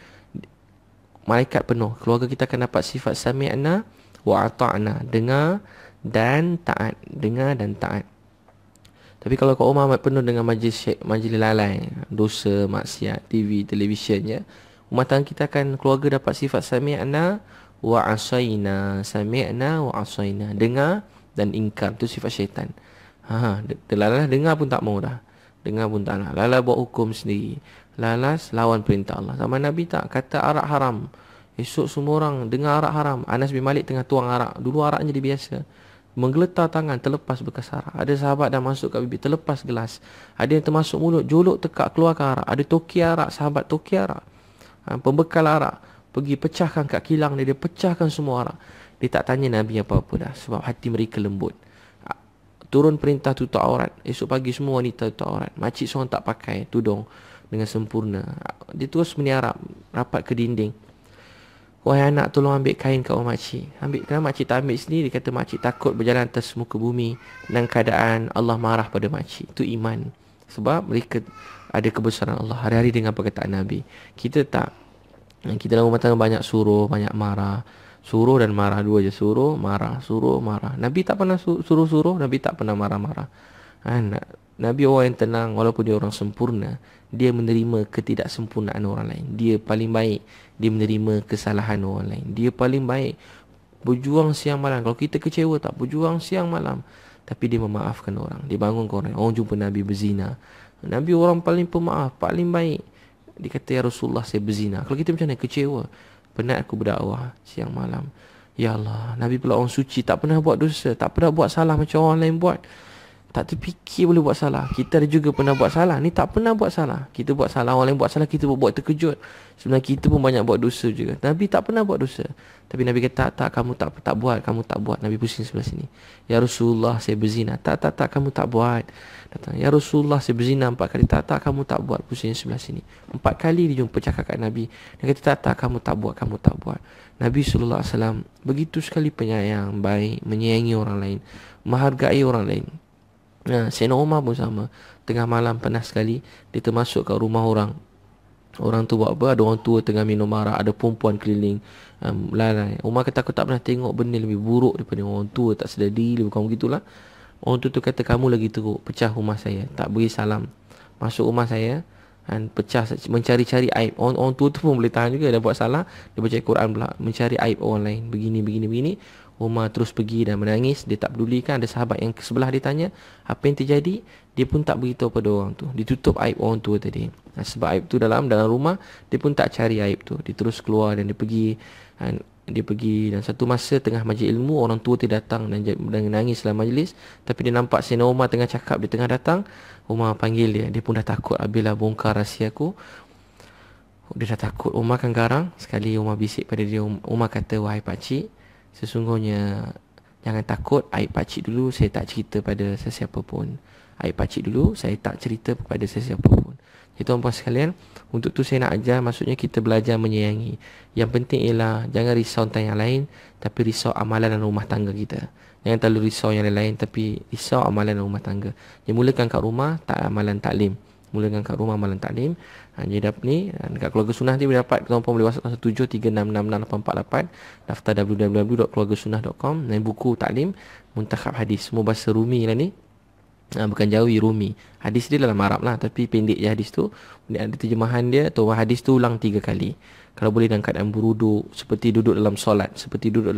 malaikat penuh. Keluarga kita akan dapat sifat sami'na wa ata'na, dengar dan taat. Dengar dan taat. Tapi kalau kat rumah penuh dengan majlis lalai, dosa, maksiat, TV, televisyen, ya, rumah tangga kita akan, keluarga dapat sifat sami'na wa asaina. Sami'na wa asaina, dengar dan ingkar. Tu sifat syaitan. Lalas dengar pun tak mau dah. Dengar pun tak nak. Lalas buat hukum sendiri. Lalas lawan perintah Allah. Zaman Nabi tak kata arak haram. Esok semua orang dengar arak haram. Anas bin Malik tengah tuang arak. Dulu arak jadi biasa. Menggeletar tangan, terlepas bekas arak. Ada sahabat dah masuk kat bibir, terlepas gelas. Ada yang termasuk mulut, jolok tekak keluarkan arak. Ada toki arak, sahabat toki arak, pembekal arak. Pergi pecahkan kat kilang dia pecahkan semua arak. Dia tak tanya Nabi apa-apa dah, sebab hati mereka lembut. Turun perintah tutup aurat. Esok pagi semua wanita tutup aurat. Makcik seorang tak pakai tudung dengan sempurna. Dia terus meniarap, rapat ke dinding. Wahai anak, tolong ambil kain kat rumah makcik. Ambil, kenapa makcik tak ambil sendiri? Dia kata makcik takut berjalan atas muka bumi dalam keadaan Allah marah pada makcik. Itu iman. Sebab mereka ada kebesaran Allah. Hari-hari dengan perkataan Nabi. Kita tak. Kita dalam rumah tangga banyak suruh, banyak marah. Suruh dan marah, dua je. Suruh, marah. Suruh, marah. Nabi tak pernah suruh-suruh. Nabi tak pernah marah-marah. Nabi orang yang tenang, walaupun dia orang sempurna. Dia menerima ketidaksempurnaan orang lain. Dia paling baik. Dia menerima kesalahan orang lain. Dia paling baik. Berjuang siang malam. Kalau kita kecewa tak, berjuang siang malam. Tapi dia memaafkan orang. Dia bangunkan orang. Orang jumpa Nabi berzina. Nabi orang paling pemaaf, paling baik. Dia kata, ya Rasulullah, saya berzina. Kalau kita macam mana? Kecewa. Penat aku berdakwah siang malam. Ya Allah, Nabi pula orang suci, tak pernah buat dosa, tak pernah buat salah macam orang lain buat. Tak terfikir boleh buat salah. Kita ada juga pernah buat salah. Ni tak pernah buat salah. Kita buat salah, orang lain buat salah, kita buat terkejut. Sebenarnya kita pun banyak buat dosa juga. Nabi tak pernah buat dosa. Tapi Nabi kata, tak, kamu tak buat, kamu tak buat. Nabi pusing sebelah sini. Ya Rasulullah, saya berzina. Tak, kamu tak buat. Datang, ya Rasulullah, saya berzina 4 kali. Tak, kamu tak buat. Pusing sebelah sini. 4 kali dia jumpa cakap kat Nabi. Dia kata, tak, kamu tak buat, kamu tak buat. Nabi SAW begitu sekali penyayang, baik, menyayangi orang lain, menghargai orang lain. Sayyidina Umar pun sama. Tengah malam panas sekali, dia termasuk kat rumah orang. Orang tu buat apa? Ada orang tua tengah minum arak, ada perempuan keliling, lalai. Umar kata, aku tak pernah tengok benda lebih buruk daripada orang tua tak sedar diri. Bukan begitulah. Orang tu kata, kamu lagi teruk, pecah rumah saya, tak beri salam, masuk rumah saya, dan pecah, mencari-cari aib. Orang tua tu pun boleh tahan juga. Dia buat salah, dia baca Quran pula, mencari aib orang lain, begini. Umar terus pergi dan menangis. Dia tak pedulikan. Ada sahabat yang sebelah dia tanya apa yang terjadi. Dia pun tak beritahu pada orang tu. Ditutup aib orang tua tadi. Sebab aib tu dalam rumah, dia pun tak cari aib tu. Dia terus keluar dan dia pergi. Dia pergi, dan satu masa tengah majlis ilmu, orang tua dia datang dan nangis dalam majlis. Tapi dia nampak Sayyidina Umar tengah cakap, dia tengah datang. Umar panggil dia. Dia pun dah takut, habislah bongkar rahsia aku. Dia dah takut, Umar kan garang. Sekali Umar bisik pada dia, Umar kata, wahai pakcik, sesungguhnya jangan takut, aib pakcik dulu saya tak cerita pada sesiapa pun. Aib pakcik dulu saya tak cerita kepada sesiapa pun. Jadi tuan-puan sekalian, untuk tu saya nak ajar, maksudnya kita belajar menyayangi. Yang penting ialah jangan risau tentang yang lain, tapi risau amalan dan rumah tangga kita. Jangan terlalu risau yang lain, tapi risau amalan dan rumah tangga. Dia mulakan kat rumah, tak amalan taklim. Mulakan kat rumah amalan taklim. Jadi ni dekat Keluarga Sunnah ni boleh dapat, tuan-puan boleh WhatsApp 1736668848, daftar www.keluargasunnah.com. Dan buku taklim Muntakhab Hadis, semua bahasa Rumi lah ni. Bukan Jawi, Rumi. Hadis dia dalam Arab lah, tapi pendek je hadis tu. Ada terjemahan dia, atau hadis tu ulang 3 kali. Kalau boleh dalam keadaan beruduk, seperti duduk dalam solat, seperti duduk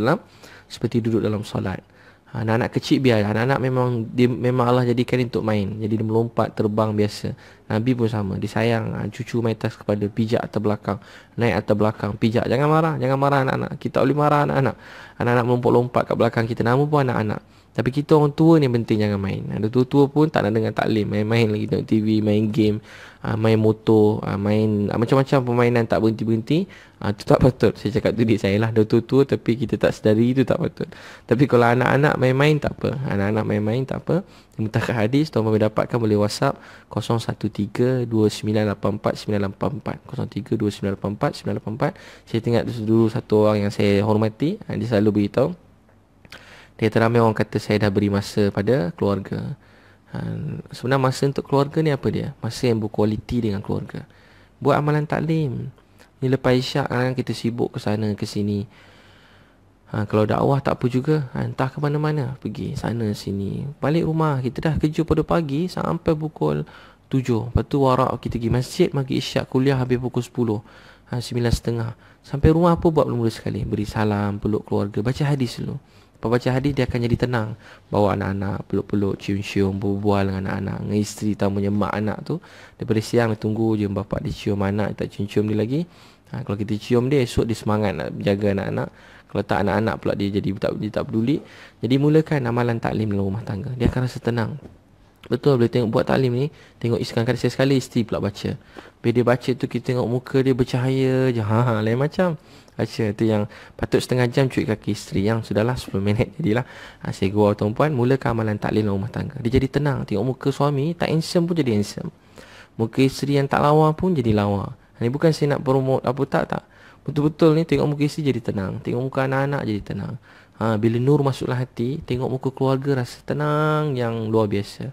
dalam solat. Anak-anak kecil biar, anak-anak memang Allah jadikan dia untuk main. Jadi dia melompat, terbang biasa. Nabi pun sama, dia sayang cucu main atas kepala, pijak atas belakang, naik atas belakang, pijak. Jangan marah anak-anak. Kita tak boleh marah anak-anak. Anak-anak melompat-lompat kat belakang kita, nama pun anak-anak. Tapi kita orang tua ni penting jangan main. Ada tua-tua pun tak nak dengar taklim, main-main lagi, tengok TV, main game, main motor, main macam-macam permainan tak berhenti-berhenti. Itu tak patut. Saya cakap tu dik saya lah, dah tua-tua tapi kita tak sedari, itu tak patut. Tapi kalau anak-anak main-main tak apa. Anak-anak main-main tak apa. Muntakhab Hadis tuan-tuan boleh dapatkan, boleh WhatsApp 0132984984, 0132984984. Saya tengok dulu satu orang yang saya hormati, dia selalu beritahu, dia teramai orang kata saya dah beri masa pada keluarga. Sebenarnya masa untuk keluarga ni apa dia? Masa yang berkualiti dengan keluarga. Buat amalan taklim. Ni lepas isyak kadang kita sibuk ke sana ke sini. Kalau dakwah tak apa juga, entah ke mana-mana, pergi sana sini. Balik rumah kita dah kerja pada pagi sampai pukul 7. Lepas tu warak kita pergi masjid, maghrib isyak, kuliah habis pukul 10. 9.30. Sampai rumah apa buat mula sekali? Beri salam, peluk keluarga, baca hadis dulu. Lepas baca hadis dia akan jadi tenang. Bawa anak-anak, peluk-peluk, cium-cium, berbual dengan anak-anak, dengan isteri, tamunya mak anak tu. Daripada siang dia tunggu je bapak dia cium anak, tak cium-cium dia lagi. Kalau kita cium dia, esok dia semangat nak jaga anak-anak. Kalau tak, anak-anak pula dia tak peduli. Jadi mulakan amalan taklim dalam rumah tangga. Dia akan rasa tenang. Betul, boleh tengok buat taklim ni. Tengok kadang-kadang sekali isteri pula baca. Bila dia baca tu kita tengok muka dia bercahaya je. Lain macam. Baca tu yang patut setengah jam cuci kaki isteri, yang sudahlah 10 minit jadilah. Saya gurau tuan-puan, mulakan amalan taklim dalam rumah tangga. Dia jadi tenang. Tengok muka suami tak handsome pun jadi handsome. Muka isteri yang tak lawa pun jadi lawa. Ini bukan saya nak promote apa tak. Betul-betul ni tengok muka isteri jadi tenang. Tengok muka anak-anak jadi tenang. Bila nur masuklah hati, tengok muka keluarga rasa tenang yang luar biasa.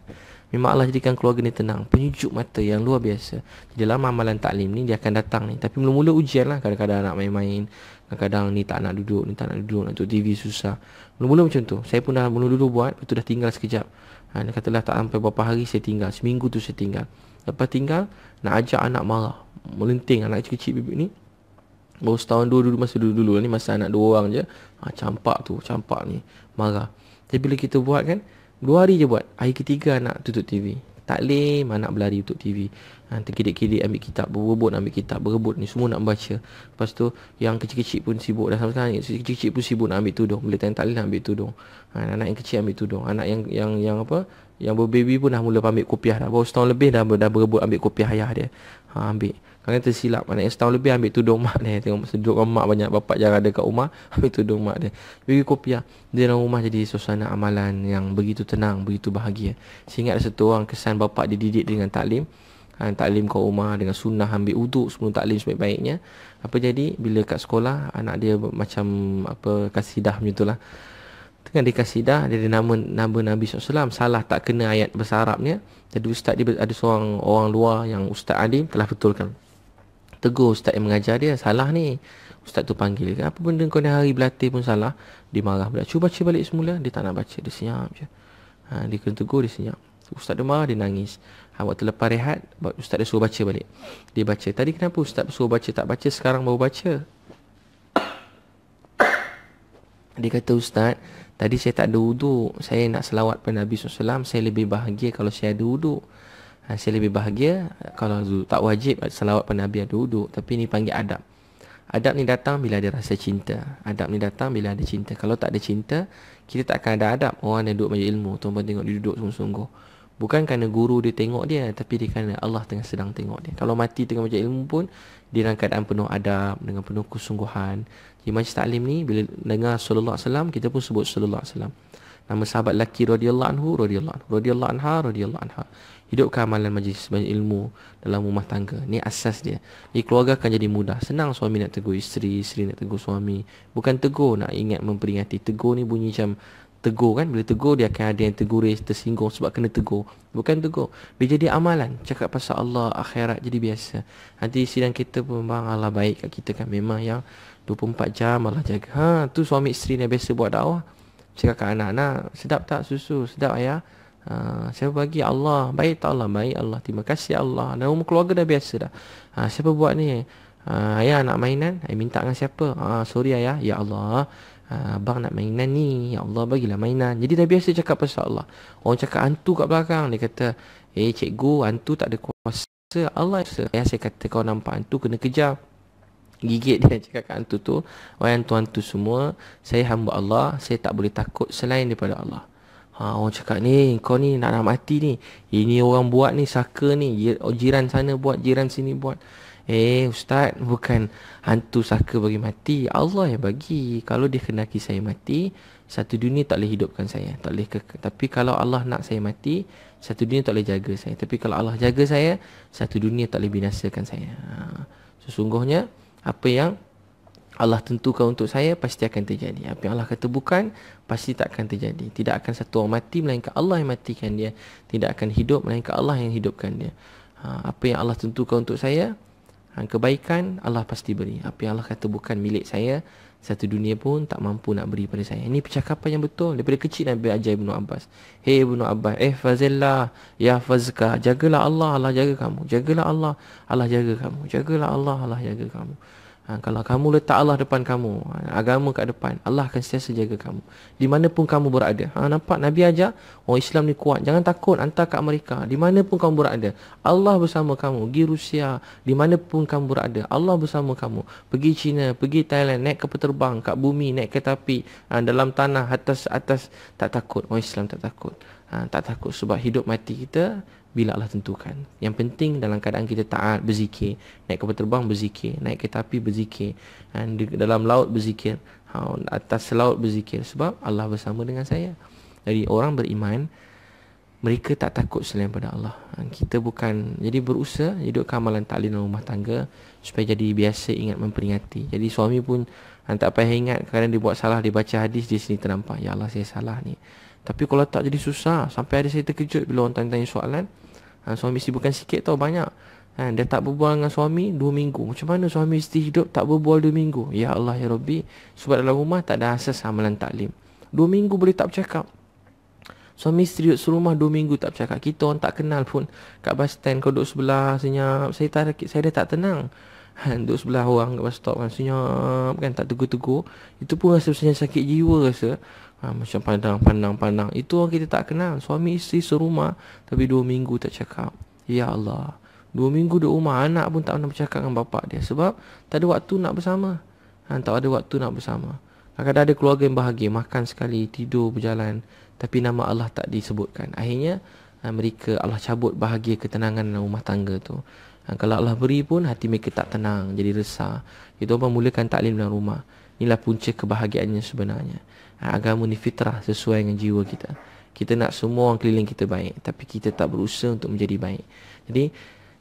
Memang Allah jadikan keluarga ni tenang, penyejuk mata yang luar biasa. Di dalam amalan taklim ni dia akan datang ni. Tapi mula-mula ujian lah. Kadang-kadang nak main-main, kadang-kadang ni tak nak duduk, ni tak nak duduk, nak tengok TV susah. Mula-mula macam tu. Saya pun dah mula dulu buat, lepas tu dah tinggal sekejap. Dia katalah tak sampai berapa hari saya tinggal, seminggu tu saya tinggal. Lepas tinggal, nak ajak anak marah, melenting anak kecil bibik ni. Baru setahun dulu masa dulu ni, masa anak 2 orang je. Campak ni marah. Tapi bila kita buat kan, 2 hari je buat, hari ketiga anak tutup TV. Taklim, anak berlari tutup TV. Terkidik-kidik ambil kitab, berebut ni semua nak baca. Lepas tu yang kecil-kecil pun sibuk. Dah sama sekarang kecil-kecil pun sibuk nak ambil tudung. Bila tanya taklim nak ambil tudung. Anak yang kecil ambil tudung. Anak yang apa, yang berbaby pun dah mula ambil kopiah dah. Baru setahun lebih dah berebut ambil kopiah ayah dia. Ambil. Kadang tersilap, anak yang setahun lebih ambil tudung mak dia. Tengok masa duduk dengan mak banyak, bapak jarang ada kat rumah, ambil tudung mak dia. Bagi kopiah. Dia dalam rumah jadi suasana amalan yang begitu tenang, begitu bahagia. Saya ingat ada satu orang kesan bapak dia didik dengan taklim. Taklim kat rumah dengan sunnah, ambil uduk sebelum taklim sebaik-baiknya. Apa jadi bila kat sekolah anak dia macam apa kasidah macam itulah. Tengah dia kasidah, dia ada nama Nabi SAW, salah tak kena ayat bahasa Arabnya. Jadi ustaz dia, ada seorang orang luar yang ustaz alim telah betulkan. Tegur ustaz yang mengajar dia, salah ni. Ustaz tu panggil dia, apa benda kau ni hari berlatih pun salah. Dia marah pula, cuba baca balik semula. Dia tak nak baca, dia senyap je. Dia kena tegur, dia senyap. Ustaz dia marah, dia nangis. Waktu lepas rehat, ustaz dia suruh baca balik. Dia baca, tadi kenapa ustaz suruh baca tak baca, sekarang baru baca. Dia kata, ustaz, tadi saya tak ada wuduk. Saya nak selawat pada Nabi SAW. Saya lebih bahagia kalau saya ada wuduk. Saya lebih bahagia kalau tak wajib selawat pada Nabi ada wuduk. Tapi ni panggil adab. Adab ni datang bila ada rasa cinta. Adab ni datang bila ada cinta. Kalau tak ada cinta, kita tak akan ada adab. Orang yang duduk majlis ilmu, tuan-tuan tengok dia duduk sungguh-sungguh. Bukan kerana guru dia tengok dia, tapi dia kerana Allah tengah sedang tengok dia. Kalau mati tengah majlis ilmu pun, dia dalam keadaan penuh adab, dengan penuh kesungguhan. Di majlis taklim ni, bila dengar sallallahu alaihi wasallam, kita pun sebut sallallahu alaihi wasallam. Nama sahabat lelaki radhiyallahu anhu, radhiyallahu anha, radhiyallahu anha. Hidupkan amalan majlis ilmu dalam rumah tangga. Ni asas dia. Jadi keluarga akan jadi mudah. Senang suami nak tegur isteri, isteri nak tegur suami. Bukan tegur nak ingat memperingati. Tegur ni bunyi macam tegur kan. Bila tegur dia akan ada yang tegur tersinggung sebab kena tegur. Bukan tegur. Dia jadi amalan. Cakap pasal Allah, akhirat jadi biasa. Nanti sidang kita pun bang Allah baik kat kita kan. Memang yang 24 jam Allah jaga. Tu suami isteri ni biasa buat dakwah. Cakap kat anak-anak, sedap tak susu? Sedap ayah? Siapa bagi? Allah. Baik tak Allah? Baik Allah. Terima kasih Allah. Dan rumah keluarga dah biasa dah. Siapa buat ni? Ayah nak mainan? Minta dengan siapa? Sorry ayah. Ya Allah, abang nak mainan ni. Ya Allah, bagilah mainan. Jadi dah biasa cakap pasal Allah. Orang cakap hantu kat belakang, dia kata, cikgu, hantu tak ada kuasa. Allah saya kata, kau nampak hantu kena kejar. Gigit dia cakap kat hantu tu. Wahai hantu-hantu semua, saya hamba Allah, saya tak boleh takut selain daripada Allah. Orang cakap ni, kau ni nak mati ni. Ini orang buat ni, saka ni. Jiran sana buat, jiran sini buat. Ustaz, bukan hantu saka bagi mati. Allah yang bagi. Kalau dia kenaki saya mati, satu dunia tak boleh hidupkan saya. Tak boleh tapi kalau Allah nak saya mati, satu dunia tak boleh jaga saya. Tapi kalau Allah jaga saya, satu dunia tak boleh binasakan saya. Sesungguhnya, apa yang Allah tentukan untuk saya pasti akan terjadi. Apa yang Allah kata bukan, pasti tak akan terjadi. Tidak akan satu orang mati melainkan Allah yang matikan dia. Tidak akan hidup melainkan Allah yang hidupkan dia. Apa yang Allah tentukan untuk saya, kebaikan Allah pasti beri. Apa yang Allah kata bukan milik saya, satu dunia pun tak mampu nak beri pada saya. Ini percakapan yang betul. Daripada kecil Nabi ajar Ibnu Abbas. Hei Ibnu Abbas, fazillah, ya fazka. Jagalah Allah, Allah jaga kamu. Jagalah Allah, Allah jaga kamu. Jagalah Allah, Allah jaga kamu. Kalau kamu letak Allah depan kamu, agama kat depan, Allah akan sentiasa jaga kamu di mana pun kamu berada. Nampak Nabi ajar orang Islam ni kuat. Jangan takut hantar kat Amerika. Di mana pun kamu berada, Allah bersama kamu. Pergi Rusia, di mana pun kamu berada, Allah bersama kamu. Pergi China, pergi Thailand, naik kapal terbang, kat bumi, naik kereta api, dalam tanah, atas, tak takut. Orang Islam tak takut. Tak takut sebab hidup mati kita bila Allah tentukan. Yang penting dalam keadaan kita taat, berzikir. Naik kapal terbang, berzikir. Naik kereta api, berzikir. Dalam laut, berzikir. Atas laut, berzikir. Sebab Allah bersama dengan saya. Jadi orang beriman, mereka tak takut selain pada Allah. Kita bukan. Jadi berusaha hidupkan amalan taklim dalam rumah tangga supaya jadi biasa ingat memperingati. Jadi suami pun tak payah ingat kadang dia buat salah, dia baca hadis di sini ternampak, ya Allah saya salah ni. Tapi kalau tak jadi susah. Sampai ada saya terkejut bila orang tanya soalan. Suami isteri bukan sikit tau, banyak. Dia tak berbual dengan suami 2 minggu. Macam mana suami isteri hidup tak berbual 2 minggu? Ya Allah ya Rabbi. Sebab dalam rumah tak ada asas amalan taklim. 2 minggu boleh tak bercakap. Suami isteri duduk serumah 2 minggu tak bercakap. Kita orang tak kenal pun. Kat bus stand kau duduk sebelah senyap. Saya dah tak tenang. Duduk sebelah orang kat bus stop kan, senyap kan, tak tegur-tegur. Itu pun rasa macam sakit jiwa rasa. Macam pandang. Itu orang kita tak kenal. Suami isteri serumah tapi 2 minggu tak cakap. Ya Allah, 2 minggu duduk rumah, anak pun tak pernah bercakap dengan bapak dia. Sebab tak ada waktu nak bersama. Tak ada waktu nak bersama. Kadang-kadang ada keluarga yang bahagia, makan sekali, tidur, berjalan, tapi nama Allah tak disebutkan. Akhirnya mereka, Allah cabut bahagia, ketenangan dalam rumah tangga tu. Kalau Allah beri pun hati mereka tak tenang, jadi resah. Itu orang mulakan taklim dalam rumah. Inilah punca kebahagiaannya sebenarnya. Agama ni fitrah, sesuai dengan jiwa kita. Kita nak semua orang keliling kita baik, tapi kita tak berusaha untuk menjadi baik. Jadi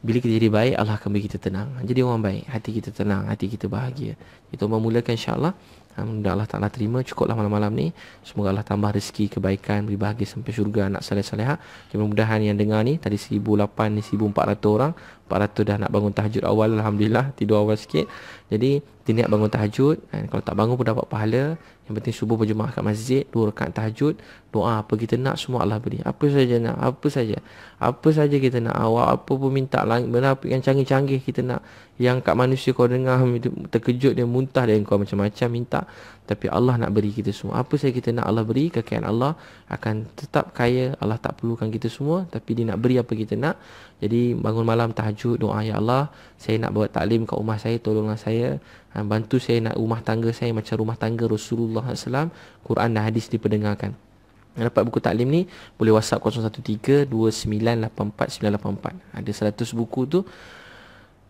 bila kita jadi baik, Allah akan beri kita tenang. Jadi orang baik, hati kita tenang, hati kita bahagia. Kita memulakan insya-Allah. Mudah Allah Ta'ala terima. Cukuplah malam-malam ni. Semoga Allah tambah rezeki, kebaikan, beri bahagia sampai syurga, anak saleh-salehah. Mudah-mudahan yang dengar ni, tadi 1,008 ni 1,400 orang. 400 dah nak bangun tahajud awal. Alhamdulillah, tidur awal sikit. Jadi dia niat bangun tahajud. Kalau tak bangun pun dapat pahala. Yang penting subuh berjemaah kat masjid, 2 rakaat tahajud, doa apa kita nak semua Allah beri. Apa saja nak, apa saja kita nak. Awak apa pun minta, benda yang canggih-canggih kita nak. Yang kat manusia kau dengar terkejut, dia muntah, dia kau macam-macam minta. tapi Allah nak beri kita semua. Apa saja kita nak Allah beri, kekayaan Allah akan tetap kaya. Allah tak perlukan kita semua, tapi dia nak beri apa kita nak. Jadi bangun malam tahajud, doa, ya Allah, saya nak buat taklim kat rumah saya, tolonglah saya, bantu saya nak rumah tangga saya macam rumah tangga Rasulullah SAW. Quran dan hadis diperdengarkan. Dapat buku taklim ni boleh WhatsApp 0132984984. Ada 100 buku tu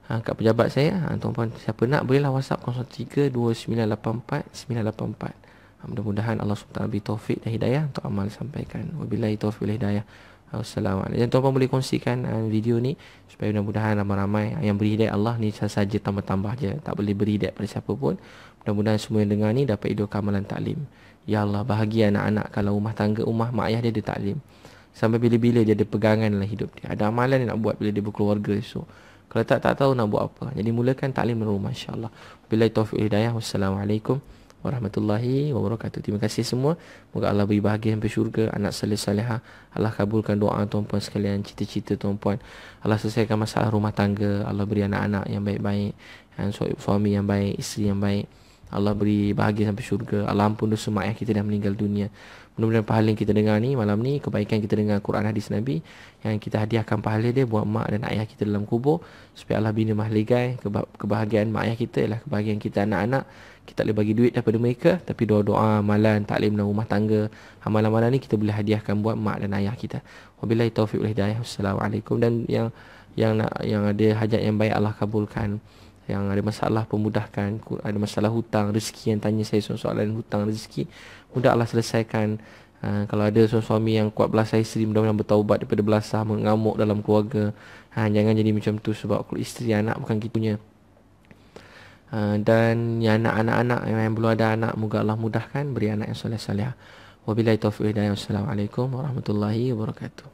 kat pejabat saya. Tuan-puan siapa nak bolehlah WhatsApp 0132984984. Mudah-mudahan Allah SWT beri taufik dan hidayah untuk amal sampaikan. Wabillahi taufiq wal hidayah. Assalamualaikum. Dan tuan-puan boleh kongsikan video ni supaya mudah-mudahan ramai-ramai yang beri hidayah Allah ni saja tambah-tambah je. Tak boleh beri hidayah pada siapa pun. Mudah-mudahan semua yang dengar ni dapat hidup amalan taklim. Ya Allah, bahagia anak-anak kalau rumah tangga, rumah mak ayah dia ada taklim. Sampai bila-bila dia ada pegangan dalam hidup dia. Ada amalan dia nak buat bila dia berkeluarga esok. Kalau tak tahu nak buat apa. Jadi mulakan taklim dalam rumah, insya-Allah. Wabillahi taufiq wal hidayah. Wassalamualaikum warahmatullahi wabarakatuh. Terima kasih semua. Moga Allah beri bahagia sampai syurga, anak saleh-salehah. Allah kabulkan doa tuan-puan sekalian, cita-cita tuan-puan. Allah selesaikan masalah rumah tangga. Allah beri anak-anak yang baik-baik, suami yang baik, isteri yang baik. Allah beri bahagia sampai syurga. Allah ampun dosa mak ayah kita dah meninggal dunia. Mudah-mudahan pahala yang kita dengar ni malam ni, kebaikan kita dengar Quran hadis Nabi, yang kita hadiahkan pahala dia buat mak dan ayah kita dalam kubur, supaya Allah bina mahligai. Kebahagiaan mak ayah kita ialah kebahagiaan kita anak-anak. Kita tak boleh bagi duit daripada mereka, tapi doa-doa, amalan, taklim dan rumah tangga, amalan-amalan ni kita boleh hadiahkan buat mak dan ayah kita. Wabillahi taufiq wal hidayah. Wassalamualaikum. Dan yang ada hajat yang baik Allah kabulkan. Yang ada masalah pemudahkan, ada masalah hutang, rezeki, yang tanya saya soalan hutang, rezeki, mudah Allah selesaikan. Kalau ada suami yang kuat belasah isteri, mudah-mudahan bertaubat daripada belasah mengamuk dalam keluarga. Jangan jadi macam tu, sebab kalau isteri anak bukan kita punya. Dan yang anak-anak yang belum ada anak, moga Allah mudahkan, beri anak yang soleh-soleh. Wabillahi taufiq wal hidayah. Wassalamualaikum warahmatullahi wabarakatuh.